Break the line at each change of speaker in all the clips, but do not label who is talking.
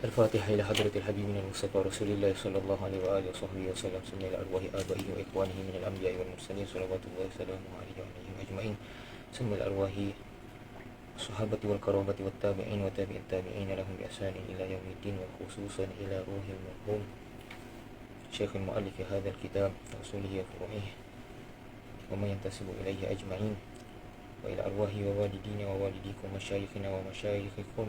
الفاتحة إلى حضرة الحبيب المصطفى رسول الله صلى الله عليه وآله وصحبه وسلم. ثم إلى أرواح آبائه وإخوانه من الأنبياء والمرسلين صلوات الله وسلامه عليه وعليهم أجمعين. ثم إلى أرواح الصحابة والقرابة والتابعين وتابع التابعين لهم بإحسان إلى يوم الدين، وخصوصا إلى روح المرحوم شيخ المؤلف هذا الكتاب وأصوله وفروعه وما ينتسب إليه أجمعين، وإلى أرواح ووالدينا ووالديكم ومشايخنا ومشايخكم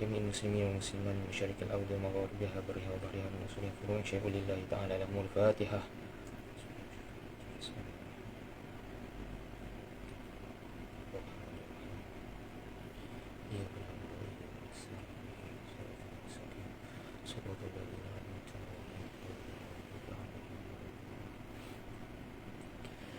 جميع المسلمين والمسلمات من مشارق الأرض ومغاربها برها وبحرها من أصول الفروع. شيء لله تعالى لهم الفاتحة.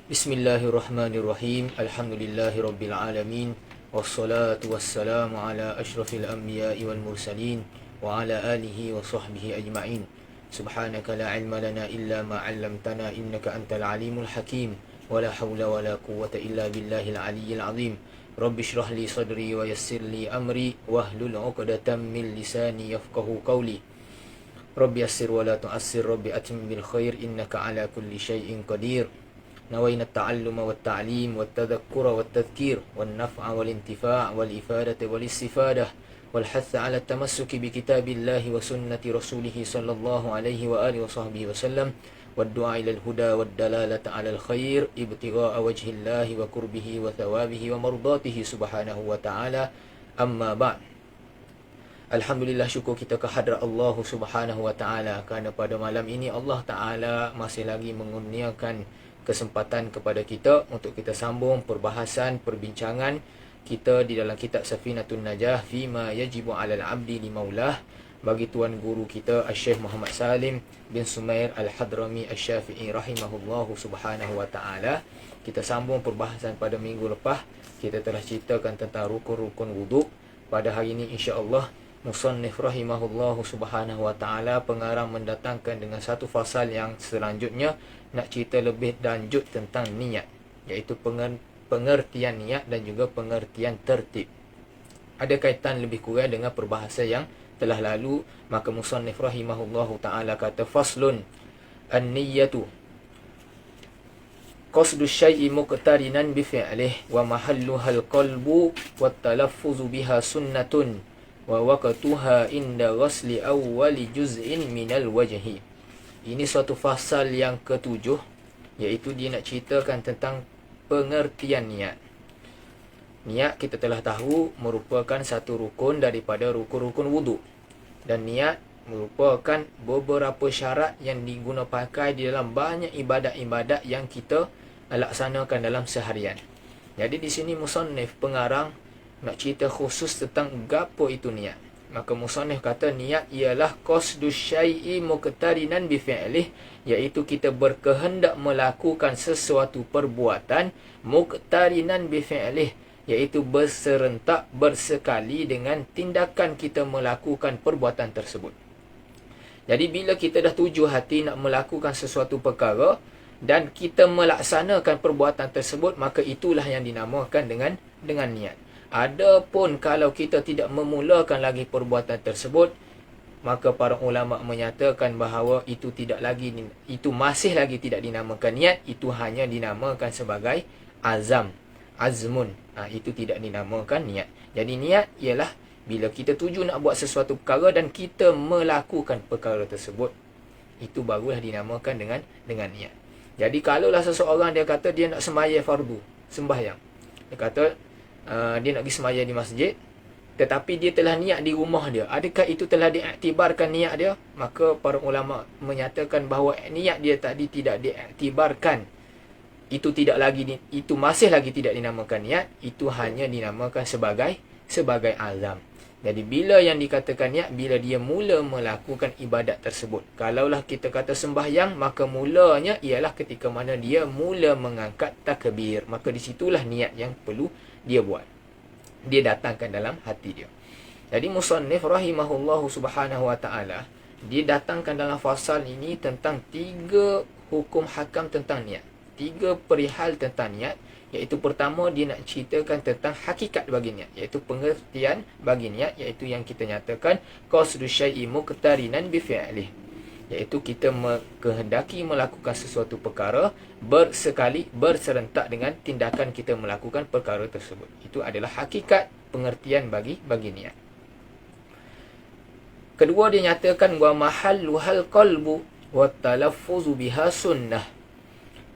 Bismillahirrahmanirrahim. Alhamdulillahi Rabbil Alamin. Wassalatu wassalamu ala ashrafil anbiya'i wal mursalin wa ala alihi wa sahbihi ajma'in. Subhanaka la ilma lana illa ma 'allamtana innaka antal alimul hakim. Wa la hawla wa la quwwata illa billahil aliyyil azim. Rabbi shrah li sadri wa yassir li amri wahlul 'uqdatam min lisani yafqahu qawli. Rabbi yassir wa la tu'assir, Rabbi atim bil khair innaka ala kulli syai'in qadir. نوينا التعلم والتعليم والتذكر والتذكير والنفع والانتفاع والإفادة والاستفادة والحث على التمسك بكتاب الله وسنة رسوله صلى الله عليه وآله وصحبه وسلم والدعاء إلى الهدى والدلالة على الخير ابتغاء وجه الله وقربه وثوابه ومرضاته سبحانه وتعالى. أما بعد. Alhamdulillah, syukur kita kehadrat Allah Subhanahu wa taala kerana pada malam ini Allah Taala masih lagi mengurniakan kesempatan kepada kita untuk kita sambung perbahasan perbincangan kita di dalam kitab Safinatun Najah Fima Yajibu 'alal 'abdi li Maulah bagi tuan guru kita Syekh Muhammad Salim bin Sumair Al-Hadrami Asy-Syafi'i rahimahullahu subhanahu wa taala. Kita sambung perbahasan pada minggu lepas. Kita telah ceritakan tentang rukun-rukun wuduk. Pada hari ini insya-Allah musannif rahimahullahu subhanahu wa taala pengarang mendatangkan dengan satu fasal yang selanjutnya nak cerita lebih lanjut tentang niat, iaitu pengertian niat dan juga pengertian tertib. Ada kaitan lebih kurang dengan perbahasan yang telah lalu. Maka musannif rahimahullahu taala kata faslun an-niyyatu qasdu syai'i muqtarinan bi fi'lihi wa mahalluha al-qalbu wat talaffuzu biha sunnatun wa waqtuha inda ghasli awwali juz'in minal wajhi. Ini suatu fasal yang ketujuh, iaitu dia nak ceritakan tentang pengertian niat. Niat kita telah tahu merupakan satu rukun daripada rukun-rukun wuduk. Dan niat merupakan beberapa syarat yang diguna pakai di dalam banyak ibadat-ibadat yang kita laksanakan dalam seharian. Jadi di sini musannif pengarang nak cerita khusus tentang gapo itu niat. Maka musannif kata niat ialah qasdu syai'i muqtarinan bi fi'lih, iaitu kita berkehendak melakukan sesuatu perbuatan muqtarinan bi fi'lih, iaitu berserentak bersekali dengan tindakan kita melakukan perbuatan tersebut. Jadi bila kita dah tuju hati nak melakukan sesuatu perkara dan kita melaksanakan perbuatan tersebut, maka itulah yang dinamakan dengan niat. Adapun kalau kita tidak memulakan lagi perbuatan tersebut, maka para ulama menyatakan bahawa itu masih lagi tidak dinamakan niat, itu hanya dinamakan sebagai azmun. Itu tidak dinamakan niat. Jadi niat ialah bila kita tuju nak buat sesuatu perkara dan kita melakukan perkara tersebut, itu barulah dinamakan dengan niat. Jadi kalaulah seseorang dia kata dia nak sembahyang fardu, sembahyang, dia kata dia nak pergi sembahyang di masjid, tetapi dia telah niat di rumah dia, adakah itu telah diiktibarkan niat dia? Maka para ulama menyatakan bahawa niat dia tadi tidak diiktibarkan. Itu masih lagi tidak dinamakan niat, itu hanya dinamakan sebagai azam. Jadi bila yang dikatakan niat, bila dia mula melakukan ibadat tersebut. Kalaulah kita kata sembahyang, maka mulanya ialah ketika mana dia mula mengangkat takbir. Maka disitulah niat yang perlu dia buat. Dia datangkan dalam hati dia. Jadi musannif rahimahullahu subhanahu wa ta'ala, dia datangkan dalam fasal ini tentang 3 hukum hakam tentang niat. 3 perihal tentang niat, iaitu pertama dia nak ceritakan tentang hakikat bagi niat, iaitu pengertian bagi niat, iaitu yang kita nyatakan qasdu syai'i muqtarinan bi fi'lih, iaitu kita kehendaki melakukan sesuatu perkara bersekali berserentak dengan tindakan kita melakukan perkara tersebut. Itu adalah hakikat pengertian bagi niat. Kedua dia nyatakan wa mahalluhal qalbu wa talaffuzu biha sunnah.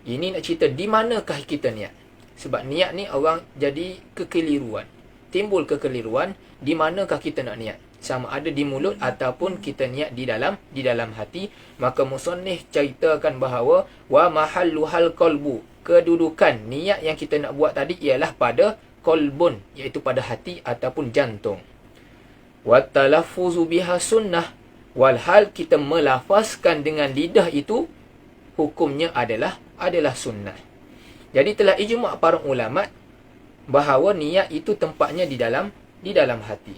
Ini nak cerita di manakah kita niat. Sebab niat ni orang jadi kekeliruan. Timbul kekeliruan di manakah kita nak niat. Sama ada di mulut ataupun kita niat di dalam hati. Maka musannif ceritakan bahawa wa mahalluhal qalbu. Kedudukan niat yang kita nak buat tadi ialah pada qalbun, iaitu pada hati ataupun jantung. Wa talaffuzu biha sunnah. Walhal kita melafazkan dengan lidah itu hukumnya adalah sunnah. Jadi telah ijma' para ulama bahawa niat itu tempatnya di dalam hati.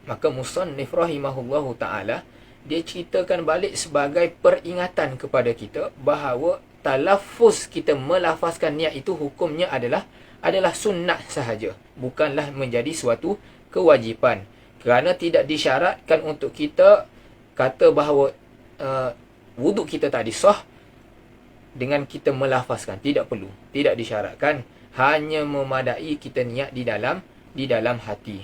Maka musannif rahimahullahu ta'ala dia ceritakan balik sebagai peringatan kepada kita bahawa talaffuz kita melafazkan niat itu hukumnya adalah sunnah sahaja, bukanlah menjadi suatu kewajipan. Kerana tidak disyaratkan untuk kita kata bahawa wuduk kita tadi sah dengan kita melafazkan. Tidak perlu, tidak disyaratkan. Hanya memadai kita niat di dalam hati.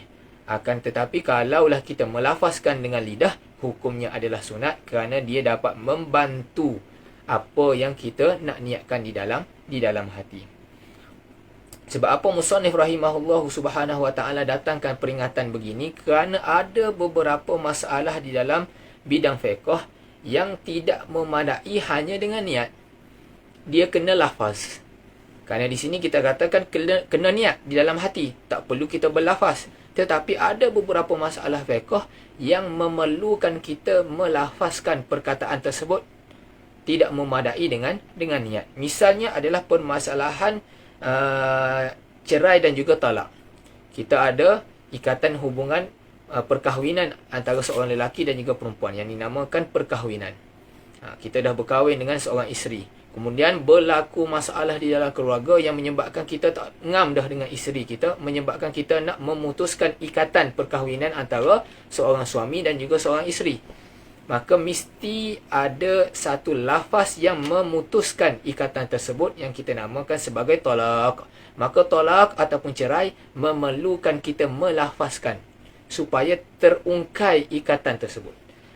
Akan tetapi kalaulah kita melafazkan dengan lidah, hukumnya adalah sunat kerana dia dapat membantu apa yang kita nak niatkan di dalam hati. Sebab apa musannif rahimahullahu subhanahu wa ta'ala datangkan peringatan begini? Kerana ada beberapa masalah di dalam bidang fiqh yang tidak memadai hanya dengan niat. Dia kena lafaz. Kerana di sini kita katakan kena niat di dalam hati. Tak perlu kita berlafaz. Tetapi ada beberapa masalah fiqh yang memerlukan kita melafazkan perkataan tersebut tidak memadai dengan niat. Misalnya adalah permasalahan cerai dan juga talak. Kita ada ikatan hubungan perkahwinan antara seorang lelaki dan juga perempuan yang dinamakan perkahwinan. Kita dah berkahwin dengan seorang isteri. Kemudian berlaku masalah di dalam keluarga yang menyebabkan kita tak ngam dah dengan isteri kita, menyebabkan kita nak memutuskan ikatan perkahwinan antara seorang suami dan juga seorang isteri. Maka mesti ada satu lafaz yang memutuskan ikatan tersebut yang kita namakan sebagai talak. Maka talak ataupun cerai memerlukan kita melafazkan supaya terungkai ikatan tersebut.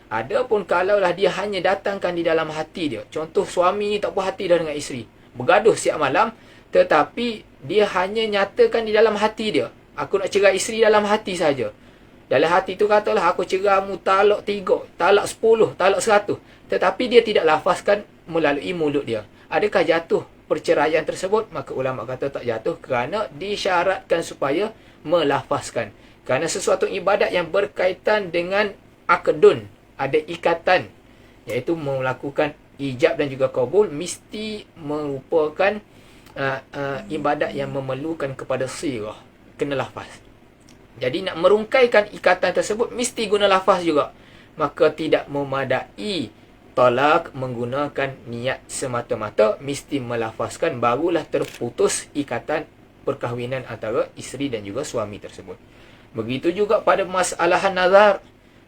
Adapun kalaulah dia hanya datangkan di dalam hati dia. Contoh suami ni tak puas hati dah dengan isteri, bergaduh siap malam, tetapi dia hanya nyatakan di dalam hati dia, aku nak cerai isteri dalam hati saja. Dalam hati tu katalah aku ceramu talak 3, talak 10, talak 100. Tetapi dia tidak lafazkan melalui mulut dia. Adakah jatuh perceraian tersebut? Maka ulama kata tak jatuh kerana disyaratkan supaya melafazkan. Kerana sesuatu ibadat yang berkaitan dengan akdun, ada ikatan, iaitu melakukan ijab dan juga qabul, mesti merupakan ibadat yang memerlukan kepada sirah, kena lafaz. Jadi nak merungkaikan ikatan tersebut mesti guna lafaz juga. Maka tidak memadai talak menggunakan niat semata-mata, mesti melafazkan, barulah terputus ikatan perkahwinan antara isteri dan juga suami tersebut. Begitu juga pada masalah nazar.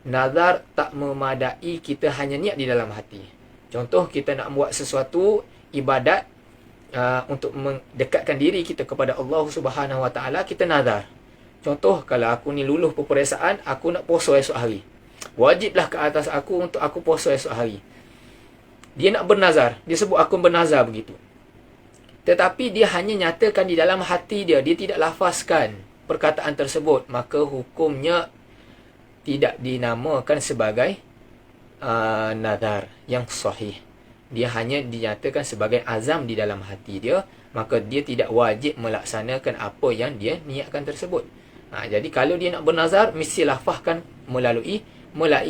Nazar tak memadai kita hanya niat di dalam hati. Contoh kita nak buat sesuatu ibadat untuk mendekatkan diri kita kepada Allah Subhanahu Wa Taala, kita nazar. Contoh kalau aku ni luluh peperiksaan, aku nak puasa esok hari. Wajiblah ke atas aku untuk aku puasa esok hari. Dia nak bernazar, dia sebut aku bernazar begitu. Tetapi dia hanya nyatakan di dalam hati dia, dia tidak lafazkan perkataan tersebut, maka hukumnya tidak dinamakan sebagai nazar yang sahih. Dia hanya dinyatakan sebagai azam di dalam hati dia, maka dia tidak wajib melaksanakan apa yang dia niatkan tersebut. Jadi kalau dia nak bernazar, mesti lafazkan melalui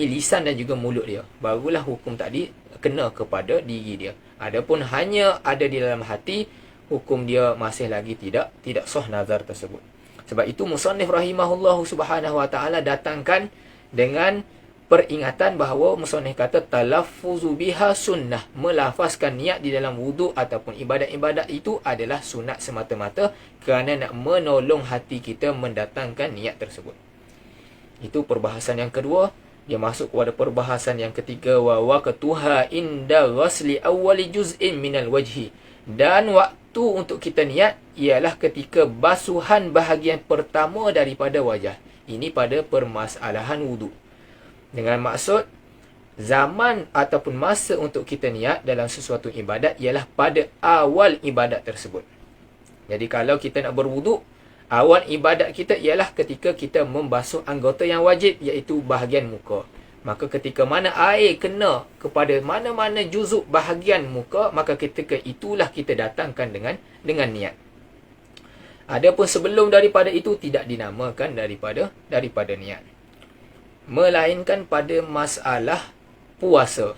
lisan dan juga mulut dia. Barulah hukum tadi kena kepada diri dia. Adapun hanya ada di dalam hati, hukum dia masih lagi tidak sah nazar tersebut. Sebab itu musannif rahimahullahu subhanahu wa ta'ala datangkan dengan peringatan bahawa musannif kata talaffuzu biha sunnah, melafazkan niat di dalam wuduk ataupun ibadat-ibadat itu adalah sunat semata-mata kerana nak menolong hati kita mendatangkan niat tersebut. Itu perbahasan yang kedua. Dia masuk kepada perbahasan yang ketiga, wa waqtuha inda ghasli awwali juz'in minal wajhi. Dan waktu untuk kita niat ialah ketika basuhan bahagian pertama daripada wajah. Ini pada permasalahan wuduk. Dengan maksud, zaman ataupun masa untuk kita niat dalam sesuatu ibadat ialah pada awal ibadat tersebut. Jadi kalau kita nak berwuduk, awal ibadat kita ialah ketika kita membasuh anggota yang wajib, iaitu bahagian muka. Maka ketika mana air kena kepada mana-mana juzuk bahagian muka, maka ketika itulah kita datangkan dengan niat. Adapun sebelum daripada itu tidak dinamakan daripada niat. Melainkan pada masalah puasa.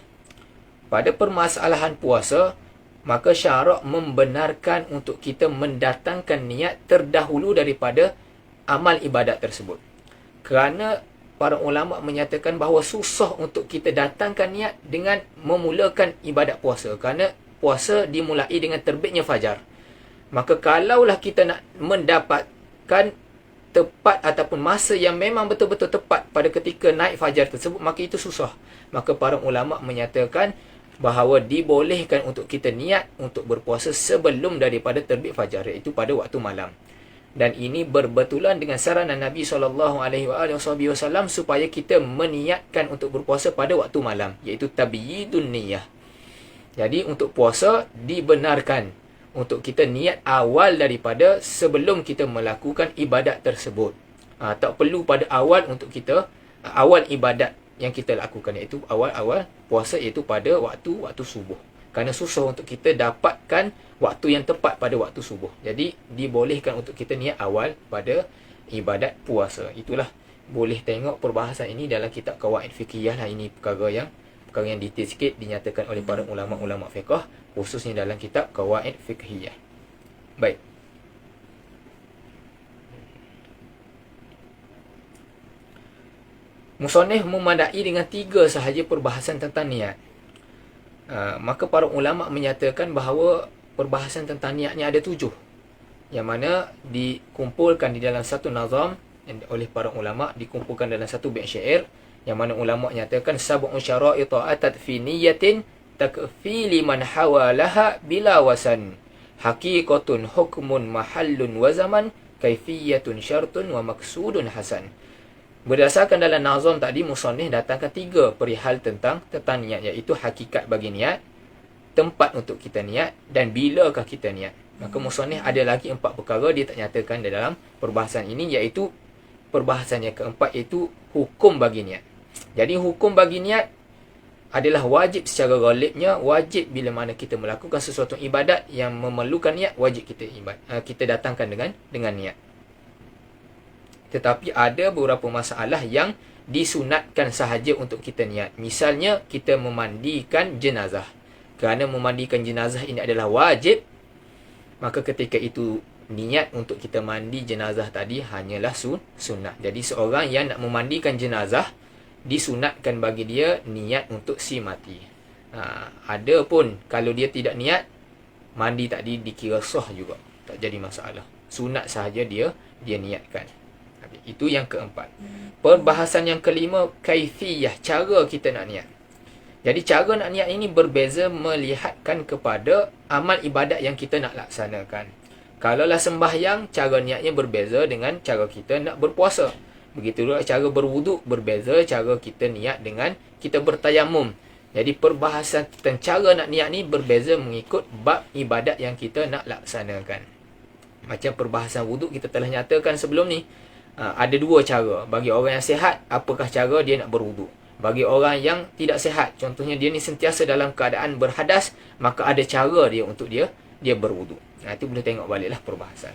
Pada permasalahan puasa, maka syarak membenarkan untuk kita mendatangkan niat terdahulu daripada amal ibadat tersebut. Kerana para ulama menyatakan bahawa susah untuk kita datangkan niat dengan memulakan ibadat puasa. Kerana puasa dimulai dengan terbitnya fajar. Maka kalaulah kita nak mendapatkan tepat ataupun masa yang memang betul-betul tepat pada ketika naik fajar tersebut, maka itu susah. Maka para ulama menyatakan bahawa dibolehkan untuk kita niat untuk berpuasa sebelum daripada terbit fajar, iaitu pada waktu malam. Dan ini berbetulan dengan saranan Nabi SAW supaya kita meniatkan untuk berpuasa pada waktu malam, iaitu tabyidun niyah. Jadi untuk puasa dibenarkan untuk kita niat awal daripada sebelum kita melakukan ibadat tersebut. Tak perlu pada awal untuk kita, awal ibadat yang kita lakukan, iaitu awal-awal puasa, iaitu pada waktu subuh. Kerana susah untuk kita dapatkan waktu yang tepat pada waktu subuh. Jadi dibolehkan untuk kita niat awal pada ibadat puasa. Itulah, boleh tengok perbahasan ini dalam kitab Qawaid Fiqhiyah lah. Ini perkara yang detail sikit dinyatakan oleh para ulama-ulama fiqh, khususnya dalam kitab Qawaid Fiqhiyah. Baik. Musannif memadai dengan 3 sahaja perbahasan tentang niat. Maka para ulama menyatakan bahawa perbahasan tentang niatnya ada 7. Yang mana dikumpulkan di dalam satu nazam oleh para ulama, dikumpulkan dalam satu bait syair. Yang mana ulama nyatakan sab'un syara'ita atat fi niyatin takfi liman hawalaha bila wasan. Haqiqatun hukmun mahallun wa zaman kaifiyatun syartun wa maksudun hasan. Berdasarkan dalam nazam tadi, musannif datangkan 3 perihal tentang niat, iaitu hakikat bagi niat, tempat untuk kita niat, dan bilakah kita niat. Maka musannif ada lagi 4 perkara dia tak nyatakan dalam perbahasan ini, iaitu perbahasan yang keempat, iaitu hukum bagi niat. Jadi hukum bagi niat adalah wajib secara ghalibnya, wajib bila mana kita melakukan sesuatu ibadat yang memerlukan niat, wajib kita datangkan dengan niat. Tetapi ada beberapa masalah yang disunatkan sahaja untuk kita niat. Misalnya, kita memandikan jenazah. Kerana memandikan jenazah ini adalah wajib, maka ketika itu niat untuk kita mandi jenazah tadi hanyalah sunat. Jadi seorang yang nak memandikan jenazah, disunatkan bagi dia niat untuk si mati. Ada pun kalau dia tidak niat, mandi tadi dikira sah juga, tak jadi masalah. Sunat sahaja dia niatkan. Itu yang keempat. Perbahasan yang kelima, kaifiyah, cara kita nak niat. Jadi cara nak niat ini berbeza melihatkan kepada amal ibadat yang kita nak laksanakan. Kalaulah sembahyang, cara niatnya berbeza dengan cara kita nak berpuasa. Begitu juga cara berwuduk berbeza cara kita niat dengan kita bertayamum. Jadi perbahasan tentang cara nak niat ni berbeza mengikut bab ibadat yang kita nak laksanakan. Macam perbahasan wuduk kita telah nyatakan sebelum ni. Ada 2 cara. Bagi orang yang sihat, apakah cara dia nak berwuduk. Bagi orang yang tidak sihat, contohnya dia ni sentiasa dalam keadaan berhadas, maka ada cara dia untuk dia berwuduk. Itu boleh tengok baliklah perbahasan.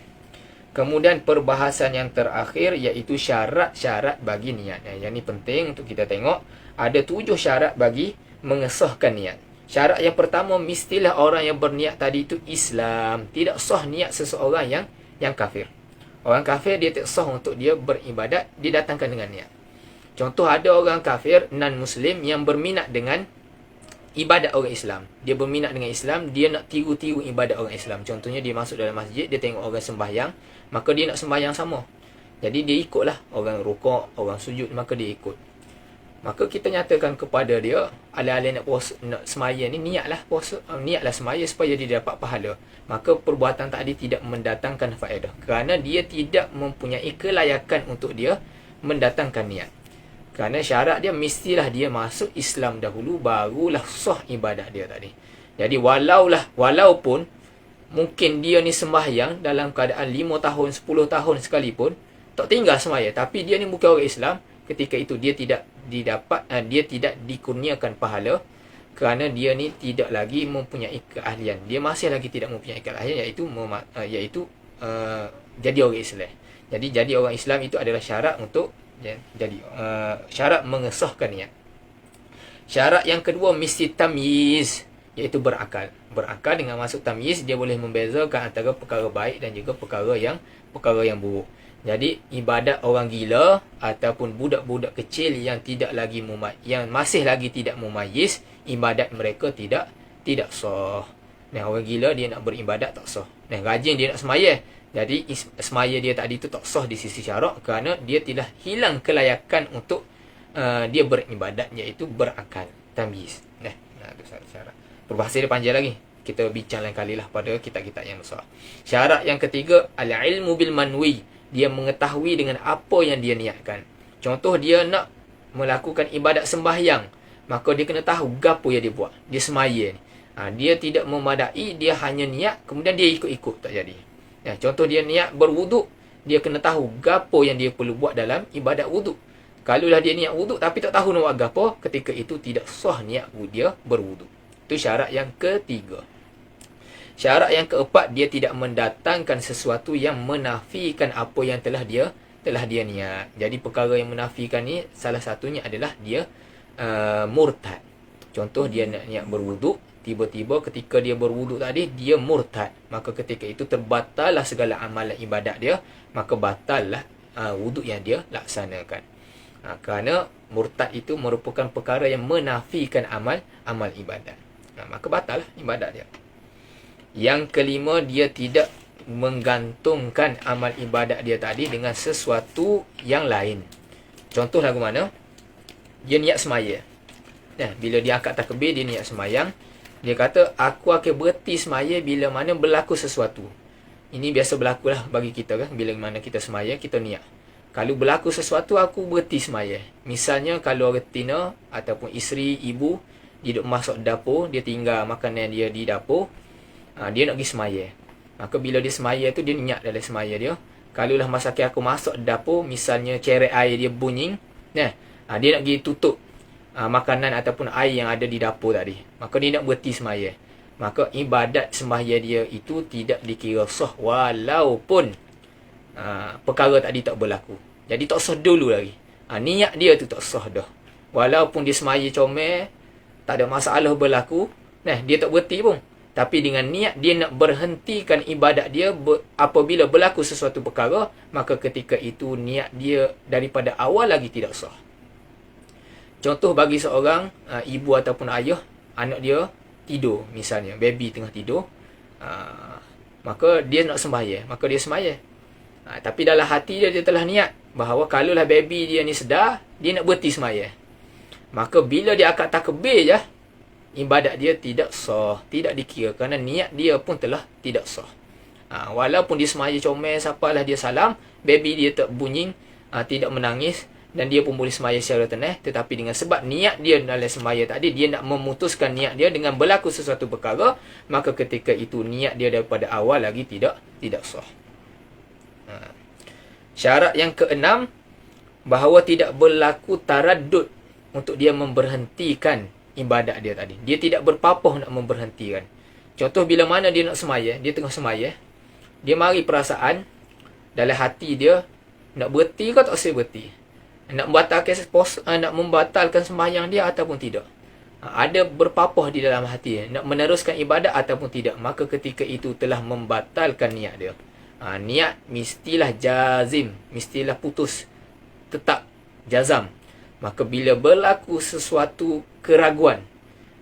Kemudian perbahasan yang terakhir, iaitu syarat-syarat bagi niat. Yang ni penting untuk kita tengok. Ada 7 syarat bagi mengesahkan niat. Syarat yang pertama, mestilah orang yang berniat tadi itu Islam. Tidak sah niat seseorang yang kafir. Orang kafir dia tak sah untuk dia beribadat, dia datangkan dengan niat. Contoh, ada orang kafir, non-Muslim yang berminat dengan ibadat orang Islam. Dia berminat dengan Islam, dia nak tiru-tiru ibadat orang Islam. Contohnya, dia masuk dalam masjid, dia tengok orang sembahyang, maka dia nak sembahyang sama. Jadi dia ikutlah orang rukuk, orang sujud, maka dia ikut. Maka kita nyatakan kepada dia, alih-alih nak puasa, nak semaya ni, niatlah puasa, niatlah semaya supaya dia dapat pahala. Maka perbuatan tadi tidak mendatangkan faedah, kerana dia tidak mempunyai kelayakan untuk dia mendatangkan niat. Kerana syarat dia mestilah dia masuk Islam dahulu, barulah sah ibadat dia tadi. Jadi walaupun mungkin dia ni sembahyang dalam keadaan 5 tahun, 10 tahun sekalipun, tak tinggal semaya, tapi dia ni bukan orang Islam, ketika itu dia tidak dikurniakan pahala, kerana dia ni tidak lagi mempunyai keahlian. Dia masih lagi tidak mempunyai keahlian, iaitu jadi orang Islam. Jadi orang Islam itu adalah syarat untuk syarat mengesahkan niat. Syarat yang kedua mesti tamyiz, iaitu berakal. Berakal dengan masuk tamyiz, dia boleh membezakan antara perkara baik dan juga perkara yang buruk. Jadi ibadat orang gila ataupun budak-budak kecil yang masih lagi tidak mumayyiz, ibadat mereka tidak sah. Nah, orang gila dia nak beribadat tak sah. Nah, rajin dia nak semaya, jadi semaya dia tadi tu tak sah di sisi syarak, kerana dia telah hilang kelayakan untuk dia beribadat, iaitu berakal, tamyiz. Nah, itu syarat. Perbahasan dia panjang lagi, kita bincang lain kali lah pada kitab-kitab yang besar. Syarat yang ketiga, al-ilmu bil manwi. Dia mengetahui dengan apa yang dia niatkan. Contoh, dia nak melakukan ibadat sembahyang, maka dia kena tahu gapo yang dia buat. Dia semaya ni. Dia tidak memadai, dia hanya niat, kemudian dia ikut-ikut, tak jadi. Contoh, dia niat berwuduk, dia kena tahu gapo yang dia perlu buat dalam ibadat wuduk. Kalaulah dia niat wuduk tapi tak tahu nak buat gapo, ketika itu tidak sah niat dia berwuduk. Itu syarat yang ketiga. Syarat yang keempat, dia tidak mendatangkan sesuatu yang menafikan apa yang telah dia niat. Jadi perkara yang menafikan ni, salah satunya adalah dia murtad. Contoh, dia nak niat berwuduk, tiba-tiba ketika dia berwuduk tadi, dia murtad. Maka ketika itu terbatallah segala amalan ibadat dia, maka batallah wuduk yang dia laksanakan. Kerana murtad itu merupakan perkara yang menafikan amal ibadat. Maka batallah ibadat dia. Yang kelima, dia tidak menggantungkan amal ibadat dia tadi dengan sesuatu yang lain. Contoh lagu mana? Dia niat semaya. Bila dia angkat takbir, dia niat semayang. Dia kata, aku akan berhenti semaya bila mana berlaku sesuatu. Ini biasa berlaku lah bagi kita kan. Bila mana kita semaya, kita niat. Kalau berlaku sesuatu, aku berhenti semaya. Misalnya, kalau orang tina ataupun isteri, ibu, dia duduk masuk dapur, dia tinggal makanan dia di dapur, dia nak pergi semaya. Maka bila dia semaya tu, dia niat dalam semaya dia. Kalaulah masa aku masuk dapur, misalnya cerek air dia bunyi, dia nak pergi tutup makanan ataupun air yang ada di dapur tadi. Maka dia nak berhenti semaya. Maka ibadat semaya dia itu tidak dikira sah, walaupun perkara tadi tak berlaku. Jadi tak sah dulu lagi. Niat dia tu tak sah dah. Walaupun dia semaya comel, tak ada masalah berlaku, dia tak berhenti pun. Tapi dengan niat dia nak berhentikan ibadat dia apabila berlaku sesuatu perkara, maka ketika itu niat dia daripada awal lagi tidak sah. Contoh, bagi seorang ibu ataupun ayah, anak dia tidur, misalnya baby tengah tidur, maka dia nak sembahyang, maka dia sembahyang. Tapi dalam hati dia telah niat bahawa kalaulah baby dia ni sedar, dia nak berhenti sembahyang. Maka bila dia akad takbir je, ibadat dia tidak sah, tidak dikira, kerana niat dia pun telah tidak sah. Walaupun dia semaya comel, sapalah dia salam, baby dia tak bunyi, tidak menangis, dan dia pun boleh semaya secara tenang, tetapi dengan sebab niat dia dalam semaya tadi, dia nak memutuskan niat dia dengan berlaku sesuatu perkara, maka ketika itu niat dia daripada awal lagi tidak sah. Syarat yang keenam, bahawa tidak berlaku taraddud untuk dia memberhentikan ibadat dia tadi. Dia tidak berpapah nak memberhentikan. Contoh, bila mana dia nak semaya, dia tengah semaya, dia mari perasaan dalam hati dia, nak berhenti ke tak saya berhenti? Nak membatalkan sembahyang dia ataupun tidak? Ada berpapah di dalam hati dia, nak meneruskan ibadat ataupun tidak? Maka ketika itu telah membatalkan niat dia. Niat mestilah jazim, mestilah putus, tetap, jazam. Maka bila berlaku sesuatu keraguan,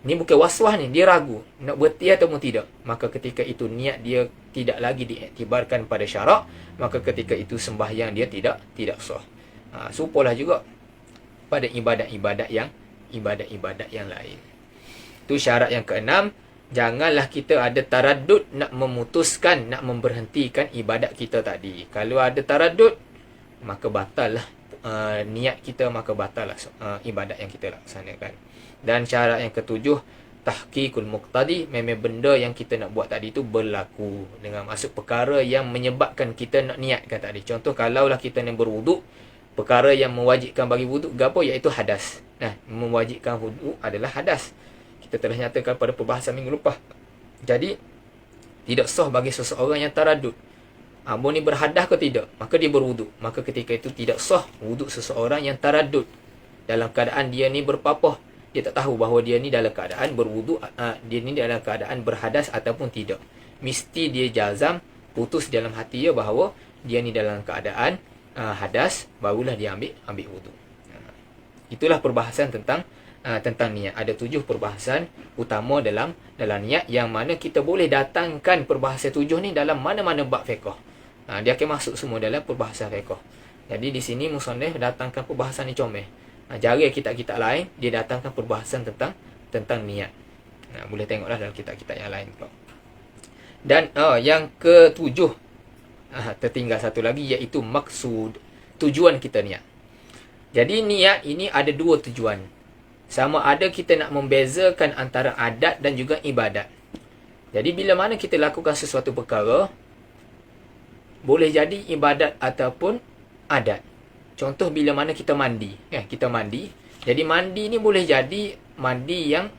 ni bukan waswas ni, dia ragu nak berhenti ataupun tidak, maka ketika itu niat dia tidak lagi diiktibarkan pada syarak, maka ketika itu sembahyang dia tidak sah. Supolah juga pada ibadat-ibadat yang lain. Itu syarat yang keenam. Janganlah kita ada taraddud nak memutuskan, nak memberhentikan ibadat kita tadi. Kalau ada taraddud, maka batal lah niat kita, maka batal lah ibadat yang kita laksanakan. Dan syarat yang ketujuh, tahqiqul muqtadi, memang benda yang kita nak buat tadi tu berlaku, dengan maksud perkara yang menyebabkan kita nak niatkan tadi. Contoh, kalaulah kita nak berwuduk, perkara yang mewajibkan bagi wuduk gapo, iaitu hadas. Mewajibkan wuduk adalah hadas. Kita telah nyatakan pada perbahasan minggu lepas. Jadi tidak sah bagi seseorang yang taraddud, Abu ni berhadas ke tidak, maka dia berwuduk. Maka ketika itu tidak sah wuduk seseorang yang taraddud, dalam keadaan dia ni berpapah, dia tak tahu bahawa dia ni dalam keadaan berwuduk, dia ni dalam keadaan berhadas ataupun tidak. Mesti dia jazam, putus dalam hati dia bahawa dia ni dalam keadaan hadas, barulah dia ambil wuduk. Itulah perbahasan tentang niat. Ada 7 perbahasan utama dalam niat, yang mana kita boleh datangkan perbahasan 7 ni dalam mana-mana bab fiqh. Dia akan masuk semua dalam perbahasan fiqh. Jadi di sini musannif datangkan perbahasan ni comel. Jari kitab-kitab lain dia datangkan perbahasan tentang niat. Boleh tengoklah dalam kitab-kitab yang lain. Dan yang ke-7, tertinggal satu lagi, iaitu maksud, tujuan kita niat. Jadi niat ini ada 2 tujuan. Sama ada kita nak membezakan antara adat dan juga ibadat. Jadi bila mana kita lakukan sesuatu perkara, boleh jadi ibadat ataupun adat. Contoh, bila mana kita mandi. Kita mandi. Jadi mandi ni boleh jadi mandi yang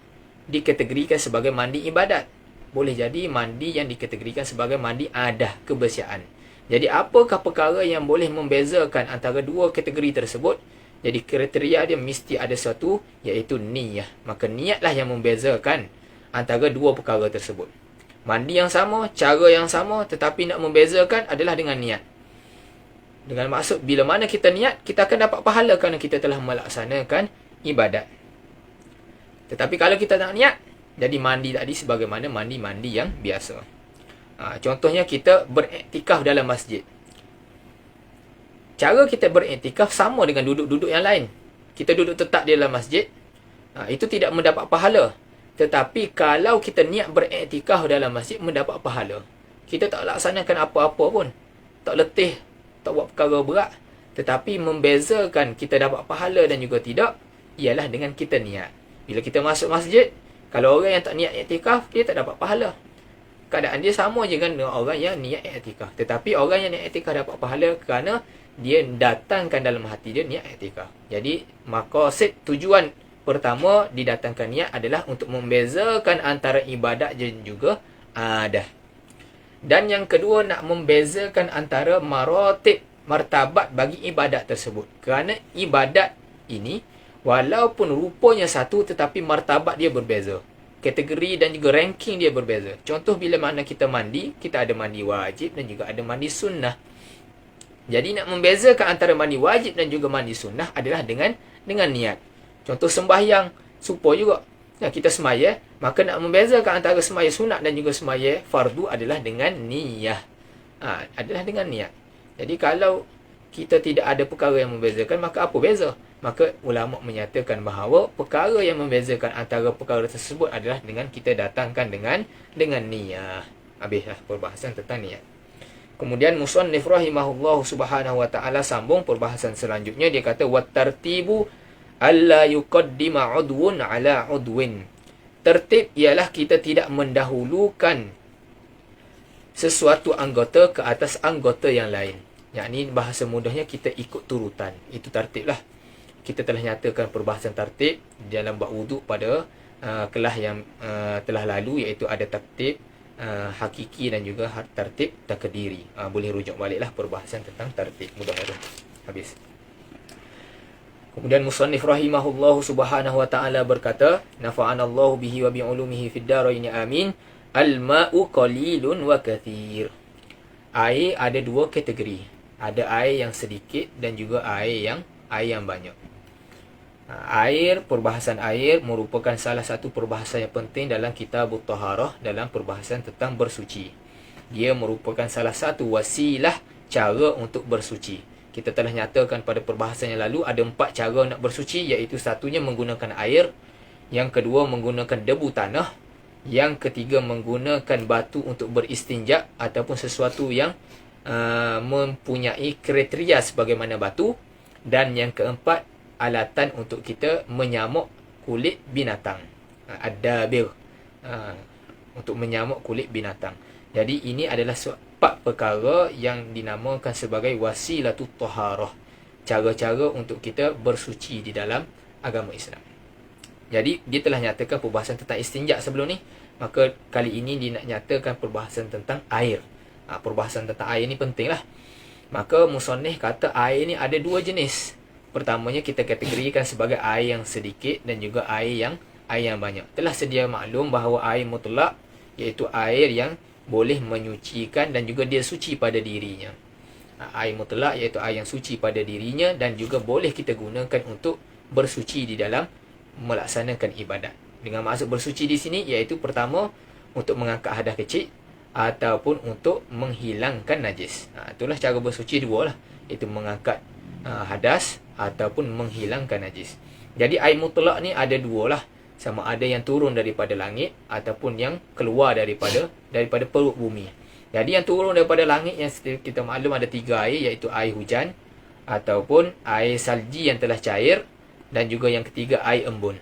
dikategorikan sebagai mandi ibadat. Boleh jadi mandi yang dikategorikan sebagai mandi adat, kebersihan. Jadi apakah perkara yang boleh membezakan antara 2 kategori tersebut? Jadi kriteria dia mesti ada satu, iaitu niyah. Maka niatlah yang membezakan antara 2 perkara tersebut. Mandi yang sama, cara yang sama, tetapi nak membezakan adalah dengan niat. Dengan maksud, bila mana kita niat, kita akan dapat pahala kerana kita telah melaksanakan ibadat. Tetapi kalau kita tak niat, jadi mandi tadi sebagaimana mandi-mandi yang biasa. Contohnya, kita beriktikaf dalam masjid. Cara kita beriktikaf sama dengan duduk-duduk yang lain. Kita duduk tetap di dalam masjid, itu tidak mendapat pahala. Tetapi kalau kita niat beriktikaf dalam masjid, mendapat pahala. Kita tak laksanakan apa-apa pun, tak letih, tak buat perkara berat, tetapi membezakan kita dapat pahala dan juga tidak, ialah dengan kita niat. Bila kita masuk masjid, kalau orang yang tak niat iktikaf, dia tak dapat pahala. Keadaan dia sama je dengan orang yang niat iktikaf. Tetapi orang yang niat iktikaf dapat pahala kerana dia datangkan dalam hati dia niat iktikaf. Jadi maqasid, tujuan pertama didatangkan niat adalah untuk membezakan antara ibadat dan juga adat. Dan yang kedua, nak membezakan antara maratib, martabat bagi ibadat tersebut. Kerana ibadat ini walaupun rupanya satu, tetapi martabat dia berbeza. Kategori dan juga ranking dia berbeza. Contoh, bila mana kita mandi, kita ada mandi wajib dan juga ada mandi sunnah. Jadi nak membezakan antara mandi wajib dan juga mandi sunnah adalah dengan niat. Contoh sembahyang, supaya juga kita semaya, maka nak membezakan antara semaya sunat dan juga semaya fardu adalah dengan niyah. Adalah dengan niat. Jadi kalau kita tidak ada perkara yang membezakan, maka apa beza? Maka ulama menyatakan bahawa perkara yang membezakan antara perkara tersebut adalah dengan kita datangkan dengan niyah. Habislah perbahasan tentang niat. Kemudian musannif rahimahullah subhanahu wa ta'ala sambung perbahasan selanjutnya. Dia kata, wattartibu alla yuqaddima udwun ala udwin. Tertib ialah kita tidak mendahulukan sesuatu anggota ke atas anggota yang lain. Yakni bahasa mudahnya kita ikut turutan. Itu tertib lah. Kita telah nyatakan perbahasan tertib dalam bab wuduk pada kelas yang telah lalu, iaitu ada tertib hakiki dan juga tertib takdiri. Boleh rujuk baliklah perbahasan tentang tertib. Mudah-mudahan habis. Kemudian musannif rahimahullahu subhanahu wa ta'ala berkata, nafa'anallahu bihi wa bi'ulumihi fid daraini amin. Al-ma'u qalilun wa kathir. Air ada 2 kategori. Ada air yang sedikit dan juga air yang banyak. Air, perbahasan air merupakan salah satu perbahasan yang penting dalam kitab Taharah, dalam perbahasan tentang bersuci. Dia merupakan salah satu wasilah cara untuk bersuci. Kita telah nyatakan pada perbahasan yang lalu ada 4 cara nak bersuci, iaitu satunya menggunakan air, yang kedua menggunakan debu tanah, yang ketiga menggunakan batu untuk beristinja ataupun sesuatu yang mempunyai kriteria sebagaimana batu, dan yang keempat alatan untuk kita menyamuk kulit binatang, ad-dabir, untuk menyamuk kulit binatang. Jadi ini adalah 4 perkara yang dinamakan sebagai wasilatut taharah, cara-cara untuk kita bersuci di dalam agama Islam. Jadi dia telah nyatakan perbahasan tentang istinja sebelum ni, maka kali ini dia nak nyatakan perbahasan tentang air. Perbahasan tentang air ni penting lah. Maka musannif kata air ni ada 2 jenis. Pertamanya kita kategorikan sebagai air yang sedikit dan juga air yang banyak. Telah sedia maklum bahawa air mutlak iaitu air yang boleh menyucikan dan juga dia suci pada dirinya. Air mutlak iaitu air yang suci pada dirinya dan juga boleh kita gunakan untuk bersuci di dalam melaksanakan ibadat. Dengan maksud bersuci di sini iaitu pertama untuk mengangkat hadas kecil ataupun untuk menghilangkan najis. Itulah cara bersuci 2 lah, iaitu mengangkat hadas ataupun menghilangkan najis. Jadi air mutlak ni ada 2 lah, sama ada yang turun daripada langit ataupun yang keluar daripada perut bumi. Jadi yang turun daripada langit yang kita maklum ada 3 air, iaitu air hujan ataupun air salji yang telah cair, dan juga yang ketiga air embun.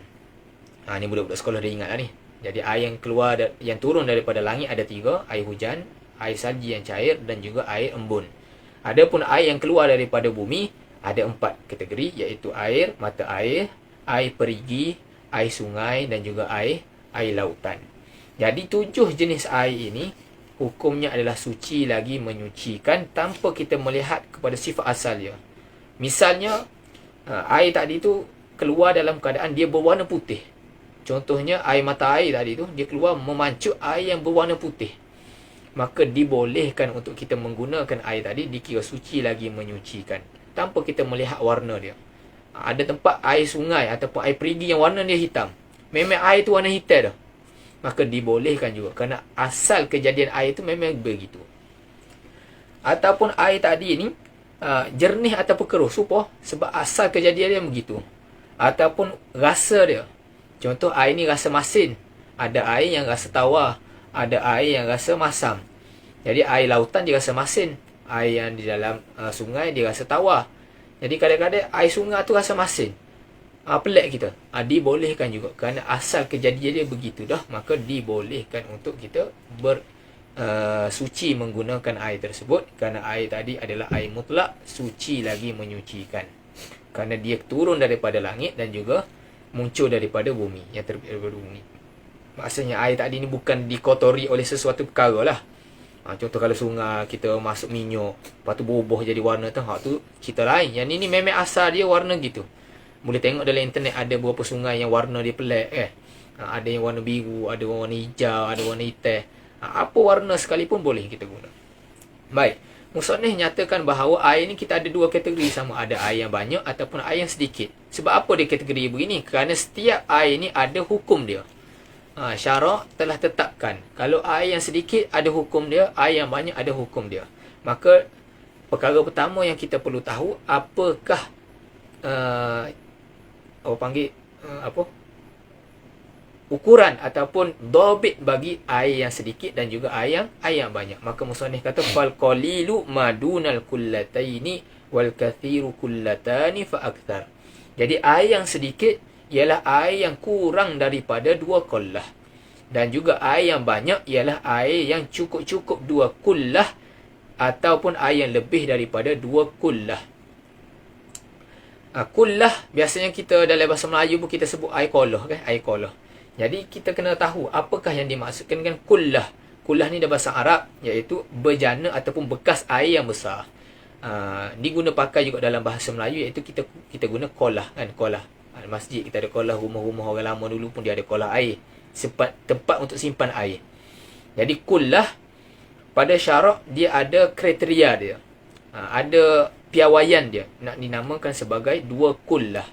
Ni budak-budak sekolah dah ingat lah ni. Jadi air yang keluar yang turun daripada langit ada 3, air hujan, air salji yang cair dan juga air embun. Adapun air yang keluar daripada bumi ada 4 kategori, iaitu air mata air, air perigi, air sungai dan juga air lautan. Jadi 7 jenis air ini hukumnya adalah suci lagi menyucikan tanpa kita melihat kepada sifat asal dia. Misalnya air tadi tu keluar dalam keadaan dia berwarna putih. Contohnya air mata air tadi tu dia keluar memancut air yang berwarna putih, maka dibolehkan untuk kita menggunakan air tadi dikira suci lagi menyucikan tanpa kita melihat warna dia. Ada tempat air sungai ataupun air perigi yang warna dia hitam, memang air tu warna hitam dah, maka dibolehkan juga kerana asal kejadian air tu memang begitu. Ataupun air tadi ni jernih ataupun keruh, sebab asal kejadian dia begitu. Ataupun rasa dia, contoh air ni rasa masin, ada air yang rasa tawar, ada air yang rasa masam. Jadi air lautan dia rasa masin, air yang di dalam sungai dia rasa tawar. Jadi kadang-kadang air sungai tu rasa masin, pelik kita. Dibolehkan juga kerana asal kejadian dia begitu dah, maka dibolehkan untuk kita suci menggunakan air tersebut, kerana air tadi adalah air mutlak, suci lagi menyucikan kerana dia turun daripada langit dan juga muncul daripada bumi, yang terbit daripada bumi. Maksudnya air tadi ni bukan dikotori oleh sesuatu perkara lah. Contoh kalau sungai kita masuk minyak, lepas tu berubah jadi warna tu, tu cerita lain. Yang ni memang asal dia warna gitu. Boleh tengok dalam internet ada beberapa sungai yang warna dia pelik ada yang warna biru, ada warna hijau, ada warna hitam. Apa warna sekalipun boleh kita guna. Baik, musannif nyatakan bahawa air ni kita ada 2 kategori, sama ada air yang banyak ataupun air yang sedikit. Sebab apa dia kategori begini? Kerana setiap air ni ada hukum dia. Syarak telah tetapkan kalau air yang sedikit ada hukum dia, air yang banyak ada hukum dia. Maka perkara pertama yang kita perlu tahu, apakah ukuran ataupun dhabit bagi air yang sedikit dan juga air yang banyak. Maka musannif kata fal qalilu madunal kullataini wal kathiru kullatani fa akthar. Jadi air yang sedikit ialah air yang kurang daripada 2 kullah, dan juga air yang banyak ialah air yang cukup-cukup 2 kullah ataupun air yang lebih daripada 2 kullah. Kullah biasanya kita dalam bahasa Melayu pun kita sebut air kolah kan, air kolah. Jadi kita kena tahu apakah yang dimaksudkan dengan kullah. Kullah ni dalam bahasa Arab iaitu bejana ataupun bekas air yang besar. Diguna pakai juga dalam bahasa Melayu iaitu kita guna kolah kan, kolah. Masjid kita ada kolah, rumah-rumah orang lama dulu pun dia ada kolah air, tempat untuk simpan air. Jadi kullah pada syarak dia ada kriteria dia, ada piawaian dia, nak dinamakan sebagai 2 kullah.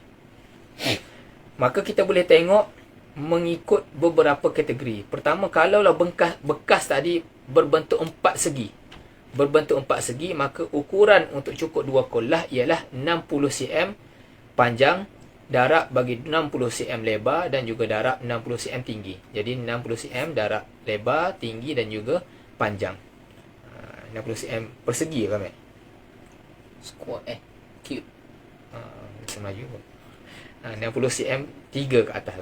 Maka kita boleh tengok mengikut beberapa kategori. Pertama, kalaulah bekas tadi berbentuk empat segi, maka ukuran untuk cukup dua kullah ialah 60 cm panjang, darab bagi 60 cm lebar dan juga darab 60 cm tinggi. Jadi 60 cm darab lebar, tinggi dan juga panjang. 60 cm persegi kan, Mat?
Squat cube.
Bisa maju pun. 60 cm 3 ke atas.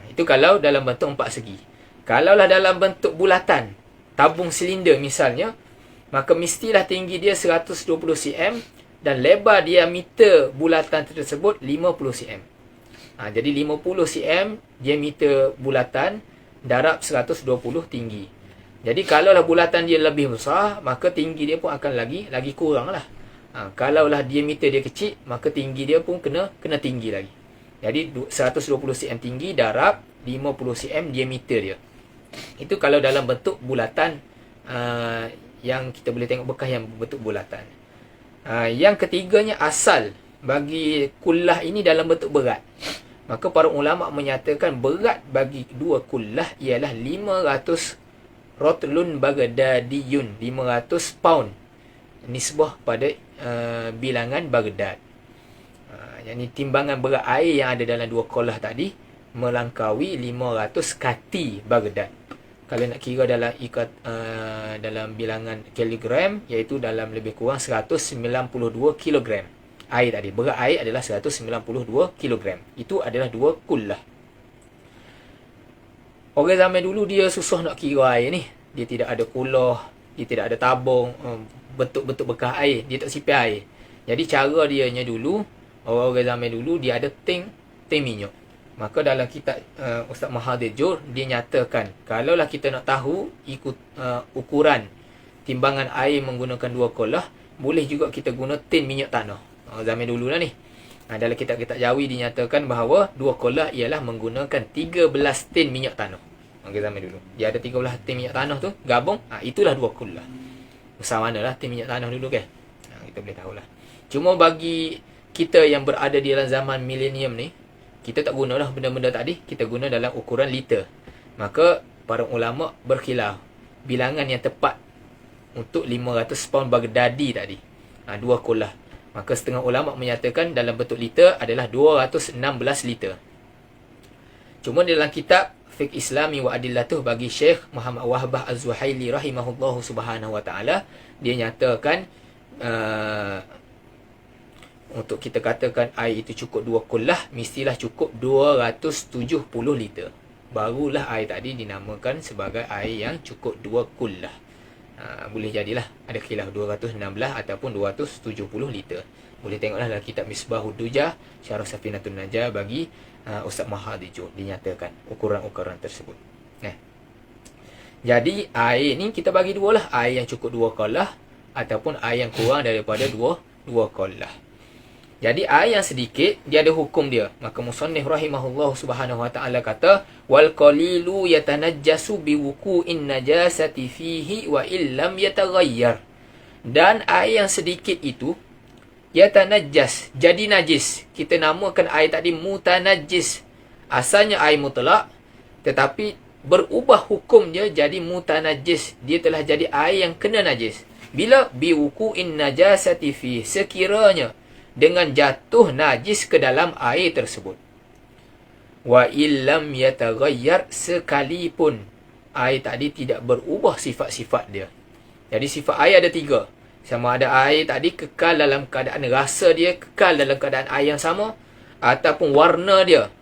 Itu kalau dalam bentuk empat segi. Kalaulah dalam bentuk bulatan, tabung silinder misalnya, maka mestilah tinggi dia 120 cm dan lebar diameter bulatan tersebut 50 cm. Jadi 50 cm diameter bulatan, darab 120 tinggi. Jadi kalaulah bulatan dia lebih besar, maka tinggi dia pun akan lagi kurang lah. Kalaulah diameter dia kecil, maka tinggi dia pun kena tinggi lagi. Jadi 120 cm tinggi darab 50 cm diameter dia. Itu kalau dalam bentuk bulatan, yang kita boleh tengok bekas yang bentuk bulatan. Yang ketiganya, asal bagi kullah ini dalam bentuk berat. Maka para ulama menyatakan berat bagi dua kullah ialah 500 rotlun bagdadiyun, 500 pound, nisbah pada bilangan Baghdad. Yang ni timbangan berat air yang ada dalam dua kullah tadi melangkaui 500 kati Baghdad. Kalau nak kira dalam dalam bilangan kilogram, iaitu dalam lebih kurang 192 kilogram. Air tadi, berat air adalah 192 kilogram. Itu adalah dua kullah. Orang zaman dulu dia susah nak kira air ni. Dia tidak ada kullah, dia tidak ada tabung, bentuk-bentuk bekas air, dia tak simpan air. Jadi cara dianya dulu, orang-orang zaman dulu, dia ada tank minyak. Maka dalam kitab Ustaz Mahathir Jur, dia nyatakan, kalaulah kita nak tahu ukuran timbangan air menggunakan dua kullah, boleh juga kita guna tin minyak tanah. Zaman dulu lah ni. Dalam kitab-kitab Jawi dinyatakan bahawa dua kullah ialah menggunakan 13 tin minyak tanah. Zaman dulu dia ada 13 tin minyak tanah tu gabung, itulah dua kullah. Besar manalah tin minyak tanah dulu kan. Kita boleh tahulah. Cuma bagi kita yang berada di dalam zaman milenium ni, kita tak gunalah benda-benda tadi, kita guna dalam ukuran liter. Maka para ulama berkhilaf bilangan yang tepat untuk 500 pound Baghdadi tadi, dua kullah. Maka setengah ulama menyatakan dalam bentuk liter adalah 216 liter. Cuma dalam kitab Fiqh Islami wa Adillatuh bagi Syekh Muhammad Wahbah Az-Zuhaili rahimahullahu subhanahu wa ta'ala, dia nyatakan untuk kita katakan air itu cukup dua kullah, mestilah cukup 270 liter. Barulah air tadi dinamakan sebagai air yang cukup dua kullah. Boleh jadilah ada khilaf 216 ataupun 270 liter. Boleh tengoklah dalam kitab Misbahud Dujah Syarah Safinatun Najah bagi Ustaz Mahathir Jur, dinyatakan ukuran-ukuran tersebut. Jadi air ni kita bagi dua lah, air yang cukup dua kullah ataupun air yang kurang daripada dua kullah. Jadi air yang sedikit dia ada hukum dia. Maka musannif rahimahullah subhanahu wa ta'ala kata, wal qalilu yatanajjasu biwuqu'in najasati fihi wa illam yataghayyar. Dan air yang sedikit itu yatanajjas, jadi najis. Kita namakan air tadi mutanajjis. Asalnya air mutlak, tetapi berubah hukum dia jadi mutanajjis. Dia telah jadi air yang kena najis. Bila biwuqu'in najasati fihi, sekiranya dengan jatuh najis ke dalam air tersebut. Wa illam yataghayyar, sekalipun air tadi tidak berubah sifat-sifat dia. Jadi sifat air ada tiga. Sama ada air tadi kekal dalam keadaan rasa dia, kekal dalam keadaan air yang sama, ataupun warna dia,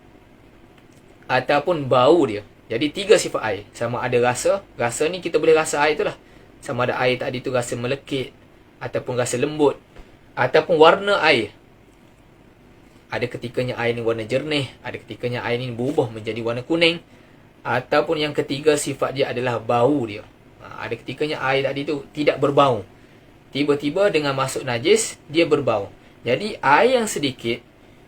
ataupun bau dia. Jadi tiga sifat air. Sama ada rasa, rasa ni kita boleh rasa air tu lah. Sama ada air tadi tu rasa melekit, ataupun rasa lembut, ataupun warna air. Ada ketikanya air ni warna jernih, ada ketikanya air ni berubah menjadi warna kuning, ataupun yang ketiga sifat dia adalah bau dia. Ada ketikanya air tadi tu tidak berbau, tiba-tiba dengan masuk najis dia berbau. Jadi air yang sedikit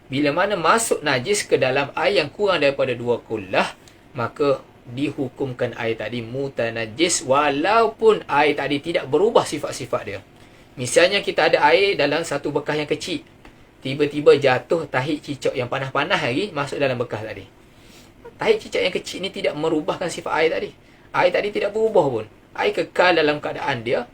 bila mana masuk najis ke dalam air yang kurang daripada dua kullah, maka dihukumkan air tadi mutanajjis walaupun air tadi tidak berubah sifat-sifat dia. Misalnya kita ada air dalam satu bekas yang kecil. tiba-tiba jatuh tahi cicak yang panas-panas lagi masuk dalam bekas tadi. Tahi cicak yang kecil ni tidak merubahkan sifat air tadi. Air tadi tidak berubah pun. Air kekal dalam keadaan dia.